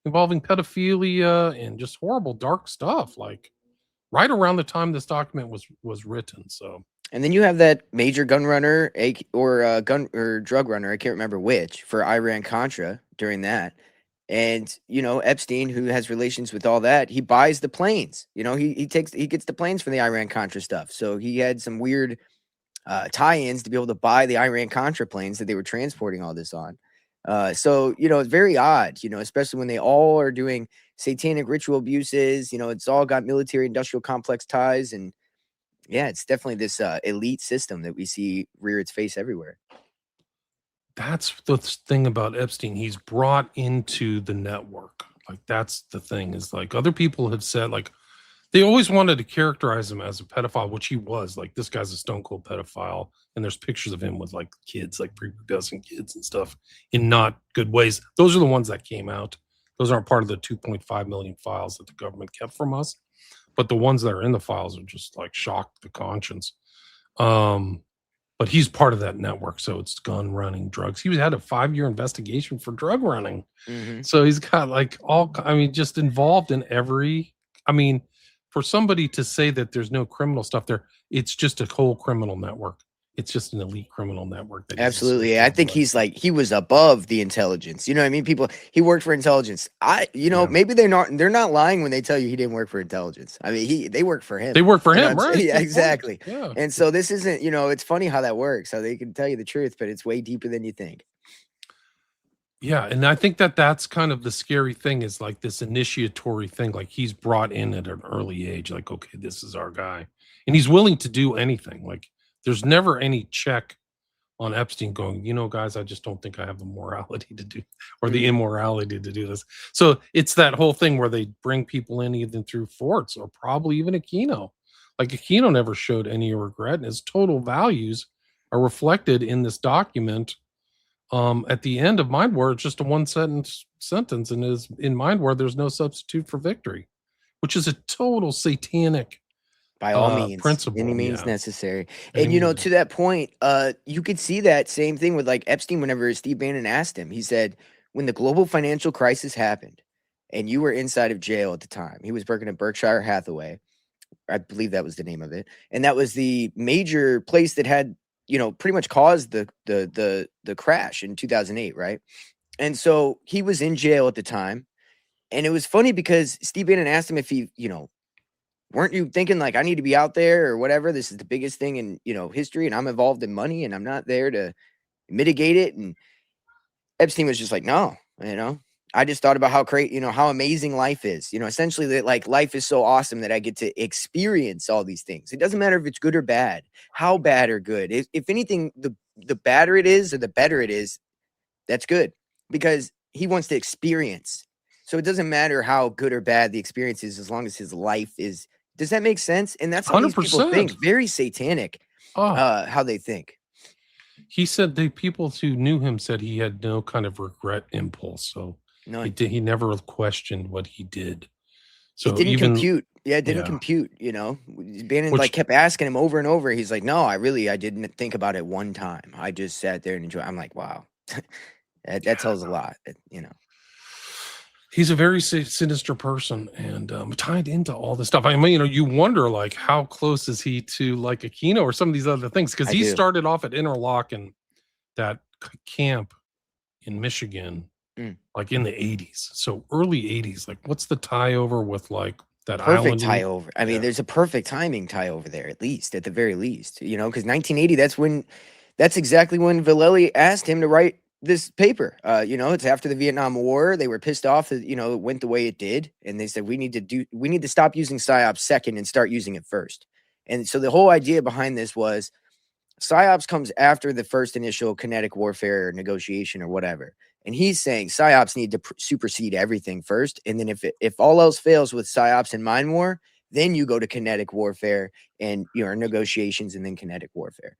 [SPEAKER 1] involving pedophilia and just horrible dark stuff. Like right around the time this document was written. So
[SPEAKER 2] And then you have that major gun runner, gun or drug runner, I can't remember which, for Iran Contra during that. And Epstein, who has relations with all that, he buys the planes. He gets the planes from the Iran Contra stuff. So he had some weird tie-ins to be able to buy the Iran Contra planes that they were transporting all this on. So it's very odd, especially when they all are doing satanic ritual abuses. It's all got military industrial complex ties, and yeah, it's definitely this elite system that we see rear its face everywhere.
[SPEAKER 1] that's the thing about Epstein. He's brought into the network. Like that's the thing is like other people have said, like they always wanted to characterize him as a pedophile, which he was. Like this guy's a stone cold pedophile, and there's pictures of him with like kids, like prepubescent kids and stuff, in not good ways. Those are the ones that came out. Those aren't part of the 2.5 million files that the government kept from us, but the ones that are in the files are just like shocked the conscience. But he's part of that network, so it's gun running, drugs. He had a 5-year investigation for drug running,
[SPEAKER 2] Hmm.
[SPEAKER 1] so he's got like all. I mean, just involved in every. I mean, for somebody to say that there's no criminal stuff there, it's just a whole criminal network. It's just an elite criminal network that he's
[SPEAKER 2] Absolutely. Yeah, I
[SPEAKER 1] associated
[SPEAKER 2] think
[SPEAKER 1] with.
[SPEAKER 2] he was above the intelligence. You know what I mean? He worked for intelligence.
[SPEAKER 1] Yeah,
[SPEAKER 2] Maybe they're not lying when they tell you he didn't work for intelligence. I mean, they work for
[SPEAKER 1] they
[SPEAKER 2] him.
[SPEAKER 1] work for
[SPEAKER 2] You know what
[SPEAKER 1] him,
[SPEAKER 2] I'm saying?
[SPEAKER 1] right?
[SPEAKER 2] Yeah,
[SPEAKER 1] Good point.
[SPEAKER 2] exactly.
[SPEAKER 1] Yeah,
[SPEAKER 2] And so this isn't, it's funny how that works, how they can tell you the truth, but it's way deeper than you think.
[SPEAKER 1] Yeah, and I think that that's kind of the scary thing is like this initiatory thing. Like he's brought in at an early age, like, okay, this is our guy. And he's willing to do anything. Like there's never any check on Epstein going, guys, I just don't think I have the morality to do or the
[SPEAKER 2] Mm.
[SPEAKER 1] immorality to do this. So it's that whole thing where they bring people in either through Forts or probably even Aquino. Like Aquino never showed any regret, and his total values are reflected in this document. At the end of MindWar, it's just a one sentence, and is in MindWar, there's no substitute for victory, which is a total satanic
[SPEAKER 2] By all means, any
[SPEAKER 1] principle.
[SPEAKER 2] means
[SPEAKER 1] Yeah,
[SPEAKER 2] necessary.
[SPEAKER 1] any
[SPEAKER 2] And you know,
[SPEAKER 1] means.
[SPEAKER 2] to that point, you could see that same thing with like Epstein whenever Steve Bannon asked him. He said, when the global financial crisis happened and you were inside of jail at the time, he was working at Berkshire Hathaway. I believe that was the name of it. And that was the major place that had, pretty much caused the crash in 2008, right? And so he was in jail at the time. And it was funny because Steve Bannon asked him if he, weren't you thinking like I need to be out there or whatever? This is the biggest thing in, history, and I'm involved in money and I'm not there to mitigate it. And Epstein was just like, no, I just thought about how great, how amazing life is. Essentially that like life is so awesome that I get to experience all these things. It doesn't matter if it's good or bad, how bad or good. If anything, the badder it is or the better it is, that's good because he wants to experience. So it doesn't matter how good or bad the experience is as long as his life is. Does that make sense? And that's how these people
[SPEAKER 1] 100%.
[SPEAKER 2] think. Very satanic,
[SPEAKER 1] Oh,
[SPEAKER 2] how they think.
[SPEAKER 1] he said the people who knew him said he had no kind of regret impulse. So
[SPEAKER 2] None.
[SPEAKER 1] he never questioned what he did.
[SPEAKER 2] It
[SPEAKER 1] So
[SPEAKER 2] didn't
[SPEAKER 1] even
[SPEAKER 2] compute. Yeah, it didn't
[SPEAKER 1] yeah,
[SPEAKER 2] compute. Bannon like
[SPEAKER 1] which
[SPEAKER 2] kept asking him over and over. He's like, "No, I didn't think about it one time. I just sat there and enjoyed." I'm like, "Wow, that tells a lot."
[SPEAKER 1] he's a very sinister person and tied into all this stuff. I mean, you wonder like how close is he to like Aquino or some of these other things because
[SPEAKER 2] I
[SPEAKER 1] he
[SPEAKER 2] do.
[SPEAKER 1] started off at Interlochen, that camp in Michigan,
[SPEAKER 2] Mm.
[SPEAKER 1] like in the 80s. So early 80s. Like, what's the tie over with like that
[SPEAKER 2] Perfect
[SPEAKER 1] island?
[SPEAKER 2] tie over. I mean,
[SPEAKER 1] Yeah.
[SPEAKER 2] there's a perfect timing tie over there, at the very least, because 1980, that's exactly when Vallely asked him to write this paper. It's after the Vietnam War. They were pissed off that, it went the way it did. And they said, we need to stop using PSYOP second and start using it first. And so the whole idea behind this was PSYOPs comes after the first initial kinetic warfare negotiation or whatever. And he's saying PSYOPs need to supersede everything first. And then if all else fails with PSYOPs and MindWar, then you go to kinetic warfare and your negotiations and then kinetic warfare.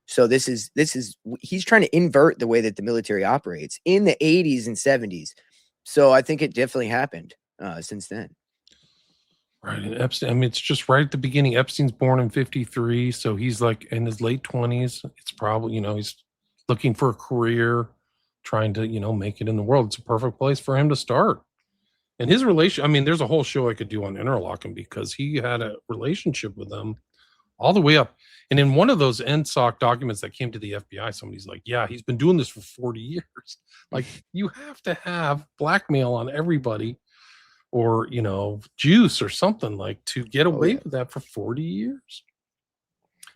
[SPEAKER 2] So he's trying to invert the way that the military operates in the 80s and 70s. So I think it definitely happened since then.
[SPEAKER 1] Right. And Epstein, I mean, it's just right at the beginning. Epstein's born in 53. So he's like in his late 20s. It's probably, he's looking for a career, trying to, make it in the world. It's a perfect place for him to start. And his relation, I mean, there's a whole show I could do on Interlochen because he had a relationship with them all the way up. And in one of those NSOC documents that came to the FBI, somebody's like, yeah, he's been doing this for 40 years. Like, you have to have blackmail on everybody or, juice or something like to get
[SPEAKER 2] Oh,
[SPEAKER 1] away
[SPEAKER 2] yeah.
[SPEAKER 1] with that for 40 years.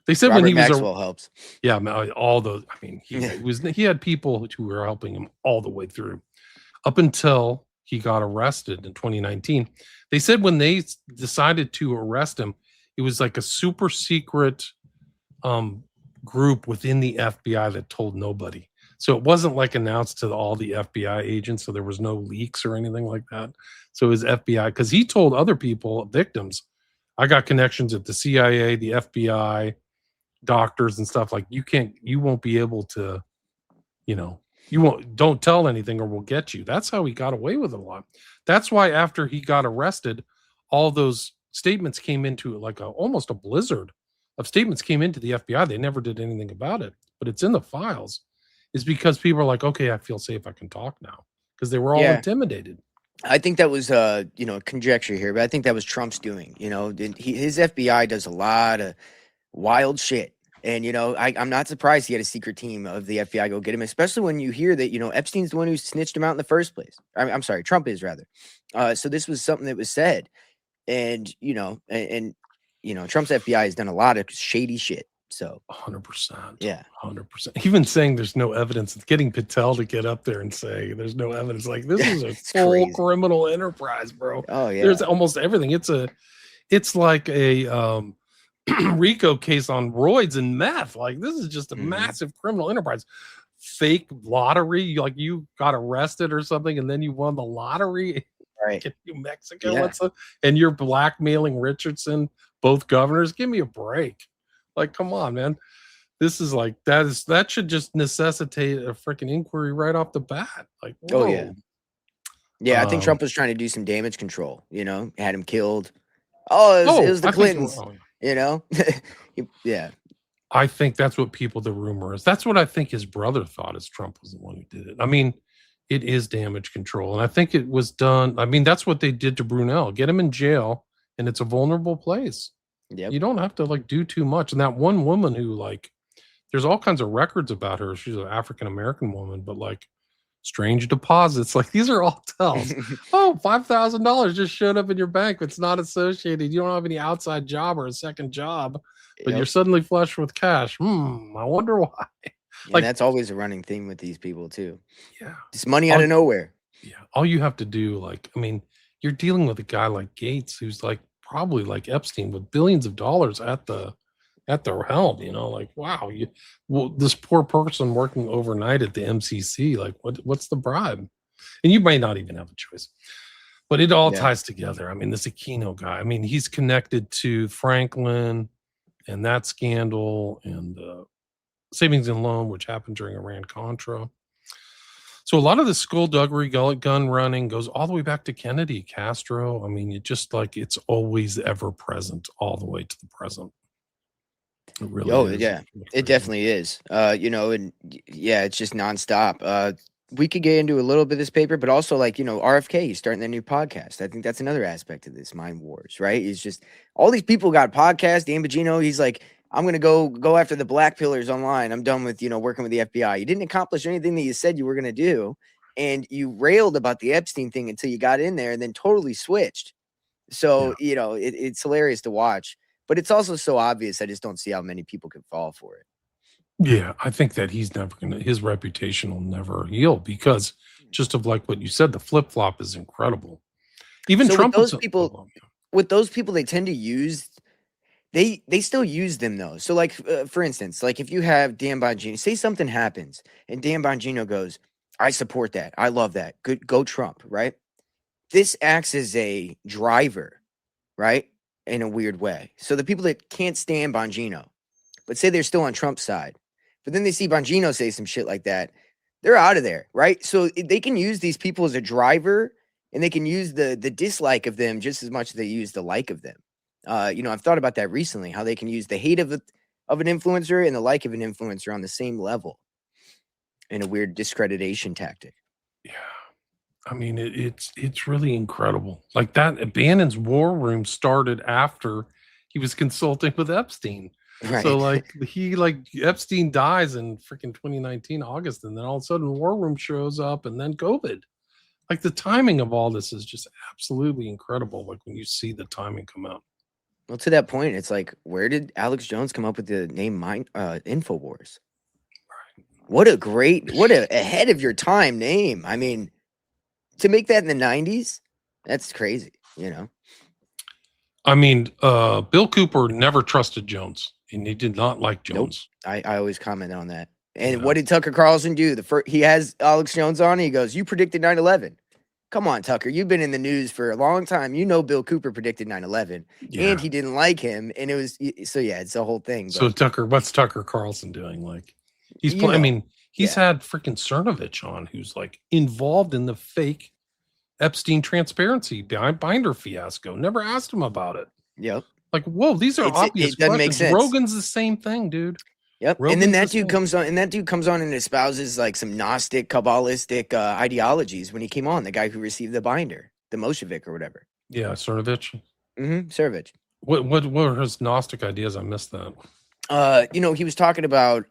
[SPEAKER 1] They said when
[SPEAKER 2] Robert
[SPEAKER 1] he was
[SPEAKER 2] Maxwell helps.
[SPEAKER 1] yeah, all those, I mean, he had people who were helping him all the way through up until he got arrested in 2019. They said when they decided to arrest him, it was like a super secret group within the FBI that told nobody. So it wasn't like announced to all the FBI agents. So there was no leaks or anything like that. So it was FBI because he told other people, victims, I got connections at the CIA, the FBI, doctors and stuff. Like you won't be able to, don't tell anything or we'll get you. That's how he got away with it a lot. That's why after he got arrested, all those statements came into like almost a blizzard of statements came into the FBI. They never did anything about it, but it's in the files. Is because people are like, okay, I feel safe. I can talk now because they were all
[SPEAKER 2] Yeah.
[SPEAKER 1] intimidated.
[SPEAKER 2] I think that was conjecture here, but I think that was Trump's doing. His FBI does a lot of wild shit. And I'm not surprised he had a secret team of the FBI go get him, especially when you hear that Epstein's the one who snitched him out in the first place. I'm sorry, Trump is rather. So this was something that was said, and Trump's FBI has done a lot of shady shit. So
[SPEAKER 1] 100%.
[SPEAKER 2] yeah,
[SPEAKER 1] 100%. Even saying there's no evidence, getting Patel to get up there and say there's no evidence, like this is a
[SPEAKER 2] it's
[SPEAKER 1] full
[SPEAKER 2] crazy.
[SPEAKER 1] criminal enterprise, bro.
[SPEAKER 2] Oh yeah,
[SPEAKER 1] There's almost everything. It's like a RICO case on roids and meth. Like this is just a massive criminal enterprise. Fake lottery, like you got arrested or something, and then you won the lottery
[SPEAKER 2] right.
[SPEAKER 1] in New Mexico.
[SPEAKER 2] Yeah.
[SPEAKER 1] And you're blackmailing Richardson, both governors. Give me a break. Like, come on, man. This is like that should just necessitate a freaking inquiry right off the bat. Like, whoa.
[SPEAKER 2] Oh yeah. Yeah, I think Trump was trying to do some damage control, had him killed. Oh, it was the Clintons, yeah.
[SPEAKER 1] I think that's what the rumor is. That's what I think his brother thought, is Trump was the one who did it. I mean, it is damage control. And I think it was done. I mean, that's what they did to Brunel. Get him in jail, and it's a vulnerable place.
[SPEAKER 2] Yep.
[SPEAKER 1] You don't have to like do too much. And that one woman who like, there's all kinds of records about her. She's an African-American woman, but like strange deposits. Like these are all tells. Oh, $5,000 just showed up in your bank. It's not associated. You don't have any outside job or a second job, but you're suddenly flush with cash. I wonder why.
[SPEAKER 2] Like that's always a running theme with these people too.
[SPEAKER 1] Yeah.
[SPEAKER 2] It's money out of nowhere.
[SPEAKER 1] Yeah. All you have to do, like, I mean, you're dealing with a guy like Gates, who's like probably like Epstein with billions of dollars at the helm, like, wow, this poor person working overnight at the MCC, like what's the bribe? And you might not even have a choice, but it all ties together. I mean, this Aquino guy, I mean, he's connected to Franklin and that scandal and savings and loan, which happened during Iran-Contra. So a lot of the skullduggery, gun running goes all the way back to Kennedy, Castro. I mean, it's always ever present all the way to the present. It really is.
[SPEAKER 2] Yeah, it definitely is. And yeah, it's just nonstop. We could get into a little bit of this paper, but also like, RFK is starting their new podcast. I think that's another aspect of this Mind Wars, right? It's just all these people got podcasts. Dan Bongino, he's like, I'm going to go after the black pillars online. I'm done with, working with the FBI. You didn't accomplish anything that you said you were going to do. And you railed about the Epstein thing until you got in there and then totally switched. So, it's hilarious to watch. But it's also so obvious. I just don't see how many people could fall for it.
[SPEAKER 1] Yeah, I think that his reputation will never heal because just of like what you said, the flip flop is incredible. Even Trump,
[SPEAKER 2] with those people, they tend to use. They still use them though. So like, for instance, like if you have Dan Bongino, say something happens and Dan Bongino goes, I support that. I love that. Good, go Trump, right? This acts as a driver, right? In a weird way. So the people that can't stand Bongino, but say they're still on Trump's side, but then they see Bongino say some shit like that, they're out of there, right? So they can use these people as a driver, and they can use the dislike of them just as much as they use the like of them. I've thought about that recently, how they can use the hate of an influencer and the like of an influencer on the same level in a weird discreditation tactic.
[SPEAKER 1] Yeah. I mean, it's really incredible. Like that, Bannon's war room started after he was consulting with Epstein. Right. So like Epstein dies in freaking 2019 August, and then all of a sudden war room shows up, and then COVID. Like the timing of all this is just absolutely incredible. Like when you see the timing come out.
[SPEAKER 2] Well, to that point, it's like, where did Alex Jones come up with the name InfoWars? Right. What a ahead of your time name. I mean, to make that in the 90s, that's crazy,
[SPEAKER 1] I mean, Bill Cooper never trusted Jones, and he did not like Jones.
[SPEAKER 2] Nope. I always comment on that. And what did Tucker Carlson do? He has Alex Jones on, and he goes, you predicted 9/11. Come on, Tucker. You've been in the news for a long time. Bill Cooper predicted 9/11, and he didn't like him. And it was, it's the whole thing.
[SPEAKER 1] But. So what's Tucker Carlson doing? Like he's had freaking Cernovich on, who's like involved in the fake Epstein transparency binder fiasco. Never asked him about it.
[SPEAKER 2] Yep.
[SPEAKER 1] Like, whoa, these are obvious
[SPEAKER 2] it doesn't make sense.
[SPEAKER 1] Rogan's the same thing, dude.
[SPEAKER 2] Yep.
[SPEAKER 1] Rogan's
[SPEAKER 2] and then that dude comes on and espouses like some Gnostic, Kabbalistic ideologies when he came on, the guy who received the binder, the Moshevik or whatever.
[SPEAKER 1] Yeah, Cernovich.
[SPEAKER 2] Cernovich.
[SPEAKER 1] What were his Gnostic ideas? I missed that.
[SPEAKER 2] He was talking about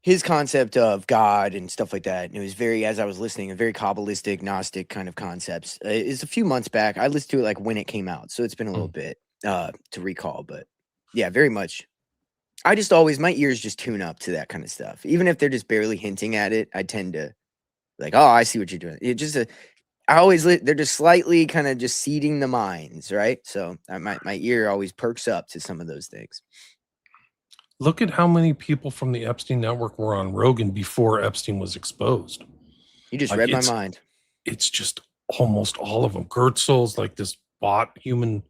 [SPEAKER 2] his concept of God and stuff like that. And it was as I was listening, a very Kabbalistic, Gnostic kind of concepts. It's a few months back. I listened to it like when it came out. So it's been a little bit to recall, but yeah, very much I just always, my ears just tune up to that kind of stuff. Even if they're just barely hinting at it, I tend to like, oh, I see what you're doing. It just, I always, they're just slightly kind of just seeding the minds, right? So my ear always perks up to some of those things.
[SPEAKER 1] Look at how many people from the Epstein network were on Rogan before Epstein was exposed.
[SPEAKER 2] You just
[SPEAKER 1] Like
[SPEAKER 2] read my mind.
[SPEAKER 1] It's just almost all of them. Gertzel's like this human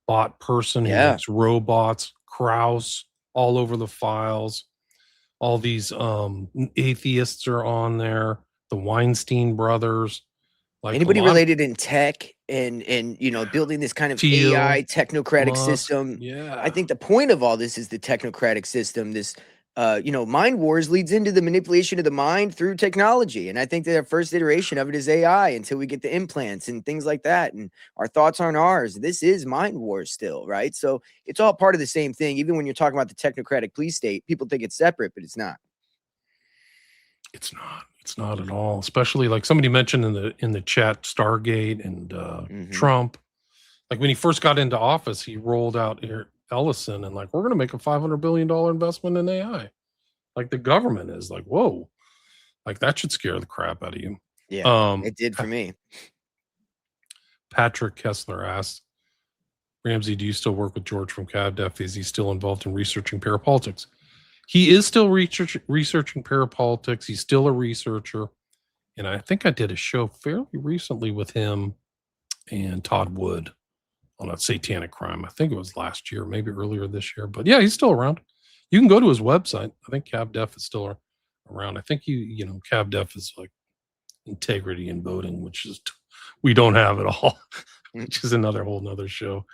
[SPEAKER 1] bot person who makes robots. Krauss, all over the files. All these atheists are on there. The Weinstein brothers. Like
[SPEAKER 2] anybody related in tech and building this kind of AI technocratic system.
[SPEAKER 1] Yeah.
[SPEAKER 2] I think the point of all this is the technocratic system. This Mind Wars leads into the manipulation of the mind through technology. And I think that our first iteration of it is AI until we get the implants and things like that. And our thoughts aren't ours. This is Mind Wars still, right? So it's all part of the same thing. Even when you're talking about the technocratic police state, people think it's separate, but it's not.
[SPEAKER 1] It's not. It's not at all. Especially like somebody mentioned in the chat, Stargate and Trump. Like when he first got into office, he rolled out Ellison and like, we're going to make a $500 billion investment in AI. Like the government is like, whoa, like that should scare the crap out of you.
[SPEAKER 2] Yeah, it did for me.
[SPEAKER 1] Patrick Kessler asked, Ramsey, do you still work with George from CavDef? Is he still involved in researching parapolitics? He is still researching parapolitics. He's still a researcher. And I think I did a show fairly recently with him and Todd Wood on a satanic crime. I think it was last year, maybe earlier this year. But yeah, he's still around. You can go to his website. I think CavDef is still around. I think CavDef is like integrity in voting, which is we don't have at all, which is whole nother show.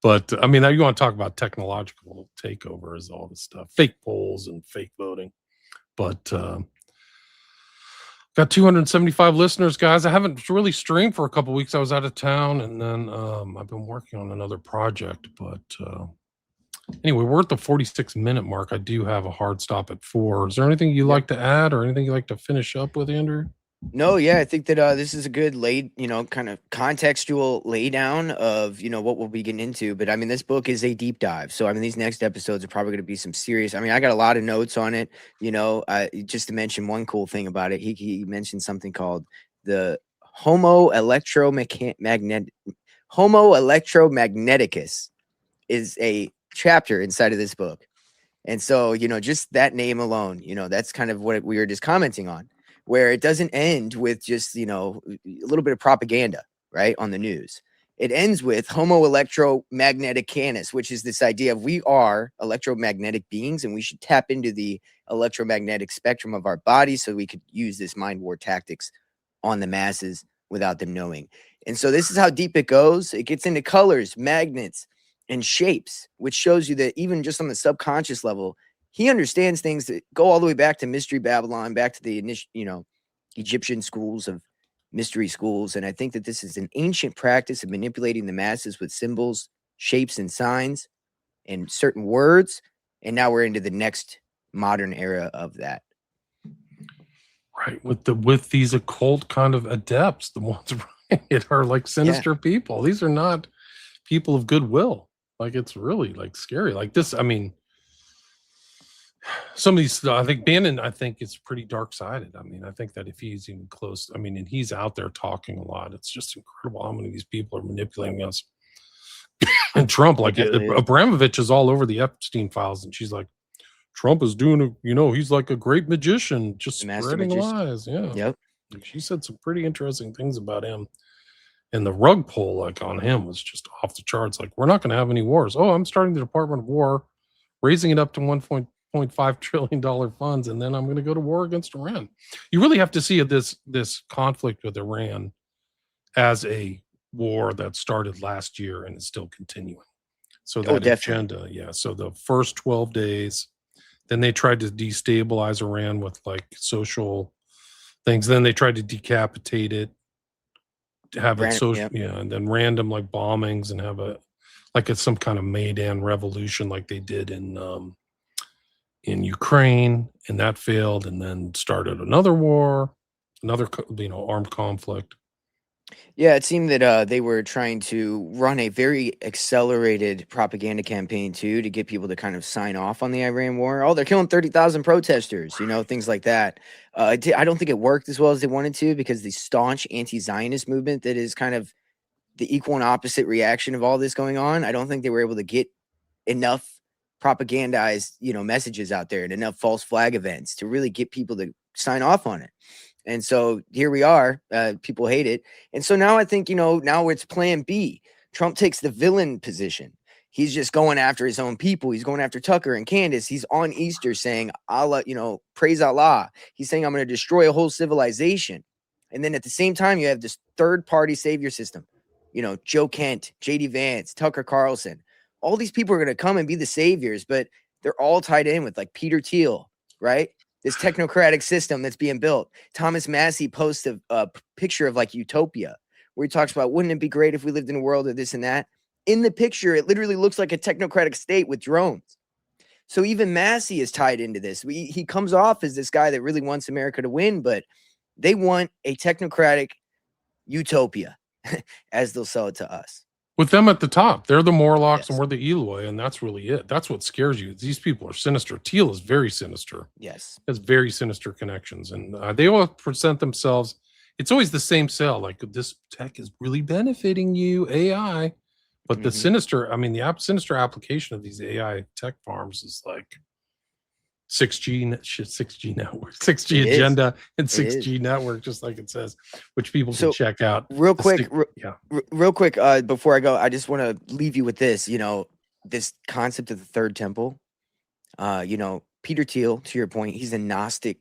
[SPEAKER 1] But I mean, you want to talk about technological takeovers, all this stuff, fake polls and fake voting. But got 275 listeners, guys. I haven't really streamed for a couple weeks. I was out of town, and then I've been working on another project. But anyway, we're at the 46-minute mark. I do have a hard stop at 4. Is there anything you'd like to add or anything you'd like to finish up with, Andrew?
[SPEAKER 2] No, yeah, I think that this is a good kind of contextual laydown of, what we'll be getting into. But I mean, this book is a deep dive. So, I mean, these next episodes are probably going to be some serious. I mean, I got a lot of notes on it, just to mention one cool thing about it. He mentioned something called the Homo electromagneticus is a chapter inside of this book. And so, just that name alone, that's kind of what we were just commenting on, where it doesn't end with just, a little bit of propaganda, right, on the news. It ends with Homo electromagneticus, which is this idea of we are electromagnetic beings and we should tap into the electromagnetic spectrum of our bodies so we could use this mind war tactics on the masses without them knowing. And so this is how deep it goes. It gets into colors, magnets, and shapes, which shows you that even just on the subconscious level, he understands things that go all the way back to Mystery Babylon, back to the initial, Egyptian schools of mystery schools. And I think that this is an ancient practice of manipulating the masses with symbols, shapes, and signs, and certain words. And now we're into the next modern era of that.
[SPEAKER 1] Right, with these occult kind of adepts, the ones it are like sinister people. These are not people of goodwill. Like it's really like scary. Like this, I mean. Some of these, I think Bannon, is pretty dark-sided. I mean, I think that if he's even close, I mean, and he's out there talking a lot, it's just incredible how many of these people are manipulating us. And Trump, like Abramovich is all over the Epstein files, and she's like, Trump is doing he's like a great magician, just spreading lies. Yeah.
[SPEAKER 2] Yep.
[SPEAKER 1] She said some pretty interesting things about him. And the rug pull like on him was just off the charts. Like, we're not going to have any wars. Oh, I'm starting the Department of War, raising it up to $1.5 trillion funds, and then I'm going to go to war against Iran. You really have to see this conflict with Iran as a war that started last year and is still continuing. So that agenda, so the first 12 days, then they tried to destabilize Iran with like social things. Then they tried to decapitate it, have it social, and then random like bombings and have it's some kind of Maidan revolution like they did in Ukraine, and that failed, and then started another war, another armed conflict.
[SPEAKER 2] Yeah, it seemed that they were trying to run a very accelerated propaganda campaign too to get people to kind of sign off on the Iran war. Oh, they're killing 30,000 protesters, things like that. I don't think it worked as well as they wanted to because the staunch anti-Zionist movement that is kind of the equal and opposite reaction of all this going on. I don't think they were able to get enough propagandized, messages out there and enough false flag events to really get people to sign off on it. And so here we are. People hate it. And so now I think, now it's plan B. Trump takes the villain position. He's just going after his own people. He's going after Tucker and Candace. He's on Easter saying, Allah, praise Allah. He's saying, I'm going to destroy a whole civilization. And then at the same time, you have this third party savior system. Joe Kent, JD Vance, Tucker Carlson. All these people are going to come and be the saviors, but they're all tied in with like Peter Thiel, right? This technocratic system that's being built. Thomas Massey posts a picture of like utopia where he talks about, wouldn't it be great if we lived in a world of this and that? In the picture, it literally looks like a technocratic state with drones. So even Massey is tied into this. He comes off as this guy that really wants America to win, but they want a technocratic utopia as they'll sell it to us.
[SPEAKER 1] With them at the top, they're the Morlocks and
[SPEAKER 2] Yes.
[SPEAKER 1] we're the Eloi, and that's really it. That's what scares you. These people are sinister. Teal is very sinister.
[SPEAKER 2] Yes.
[SPEAKER 1] Has very sinister connections, and they all present themselves. It's always the same sell. Like, this tech is really benefiting you, AI. But the
[SPEAKER 2] Mhm.
[SPEAKER 1] sinister, I mean, the sinister application of these AI tech farms is like 6G network, 6G
[SPEAKER 2] It is.
[SPEAKER 1] agenda, and
[SPEAKER 2] It is.
[SPEAKER 1] 6G network, just like it says, which people
[SPEAKER 2] So,
[SPEAKER 1] can check out.
[SPEAKER 2] real quick,
[SPEAKER 1] Yeah.
[SPEAKER 2] real quick, before I go, I just want to leave you with this. This concept of the third temple. Peter Thiel, to your point, he's a Gnostic.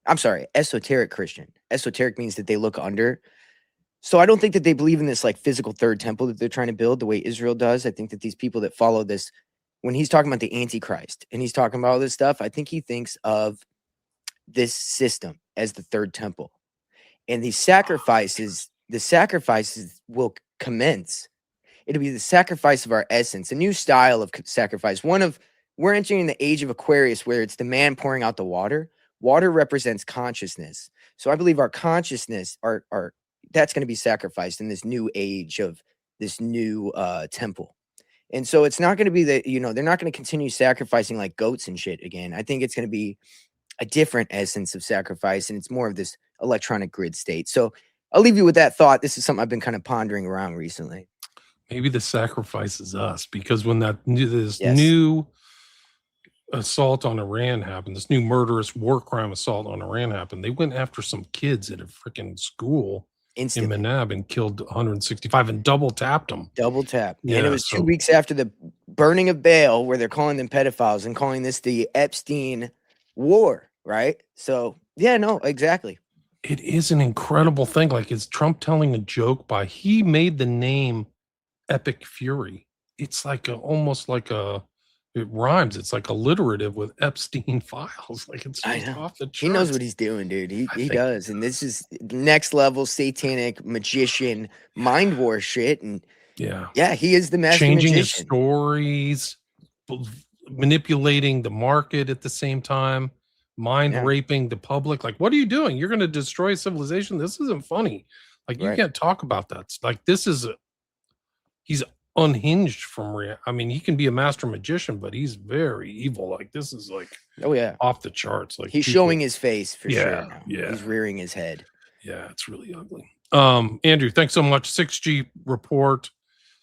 [SPEAKER 2] I'm sorry, esoteric Christian. Esoteric means that they look under. So I don't think that they believe in this like physical third temple that they're trying to build the way Israel does. I think that these people that follow this, when he's talking about the Antichrist and he's talking about all this stuff, I think he thinks of this system as the third temple. And the sacrifices will commence. It'll be the sacrifice of our essence, a new style of sacrifice. We're entering the age of Aquarius where it's the man pouring out the water. Water represents consciousness. So I believe our consciousness, that's going to be sacrificed in this new age of this new temple. And so it's not going to be that, they're not going to continue sacrificing like goats and shit again. I think it's going to be a different essence of sacrifice, and it's more of this electronic grid state. So I'll leave you with that thought. This is something I've been kind of pondering around recently.
[SPEAKER 1] Maybe the sacrifice is us, because when this
[SPEAKER 2] Yes.
[SPEAKER 1] new assault on Iran happened, this new murderous war crime assault on Iran happened, they went after some kids at a freaking school
[SPEAKER 2] Instantly.
[SPEAKER 1] in Manab and killed 165 and double tapped them.
[SPEAKER 2] Double tap.
[SPEAKER 1] Yeah,
[SPEAKER 2] and it was 2 weeks after the burning of Baal, where they're calling them pedophiles and calling this the Epstein war, right? So, yeah, no, exactly.
[SPEAKER 1] It is an incredible thing. Like, is Trump telling a joke by he made the name Epic Fury? It's like almost like it rhymes. It's like alliterative with Epstein files. Like, it's just off the charts.
[SPEAKER 2] He knows what he's doing, dude. He does. And this is next level satanic magician MindWar shit. And yeah, he is the master
[SPEAKER 1] changing
[SPEAKER 2] magician.
[SPEAKER 1] His stories, manipulating the market at the same time, raping the public. Like, what are you doing? You're going to destroy civilization. This isn't funny. Like, you can't talk about that. Like, he's unhinged from I mean, he can be a master magician, but he's very evil. Like, this is like, off the charts. Like,
[SPEAKER 2] he's showing his face for sure now.
[SPEAKER 1] Yeah,
[SPEAKER 2] he's rearing his head.
[SPEAKER 1] Yeah, it's really ugly. Andrew, thanks so much. 6G report.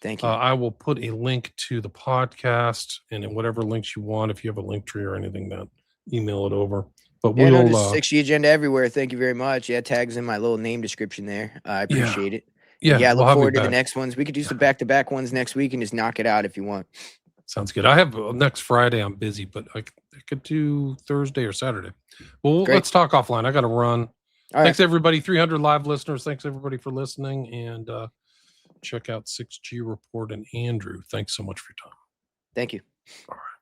[SPEAKER 2] Thank you.
[SPEAKER 1] I will put a link to the podcast and in whatever links you want. If you have a link tree or anything, that email it over. But we'll
[SPEAKER 2] 6G agenda everywhere. Thank you very much. Yeah, tags in my little name description there. I appreciate it.
[SPEAKER 1] Yeah,
[SPEAKER 2] I look forward to the next ones. We could do some back-to-back ones next week and just knock it out if you want.
[SPEAKER 1] Sounds good. I have next Friday. I'm busy, but I could do Thursday or Saturday. Well, let's talk offline. I got to run. Thanks, everybody. 300 live listeners. Thanks, everybody, for listening. And check out 6G Report and Andrew. Thanks so much for your time.
[SPEAKER 2] Thank you.
[SPEAKER 1] All right.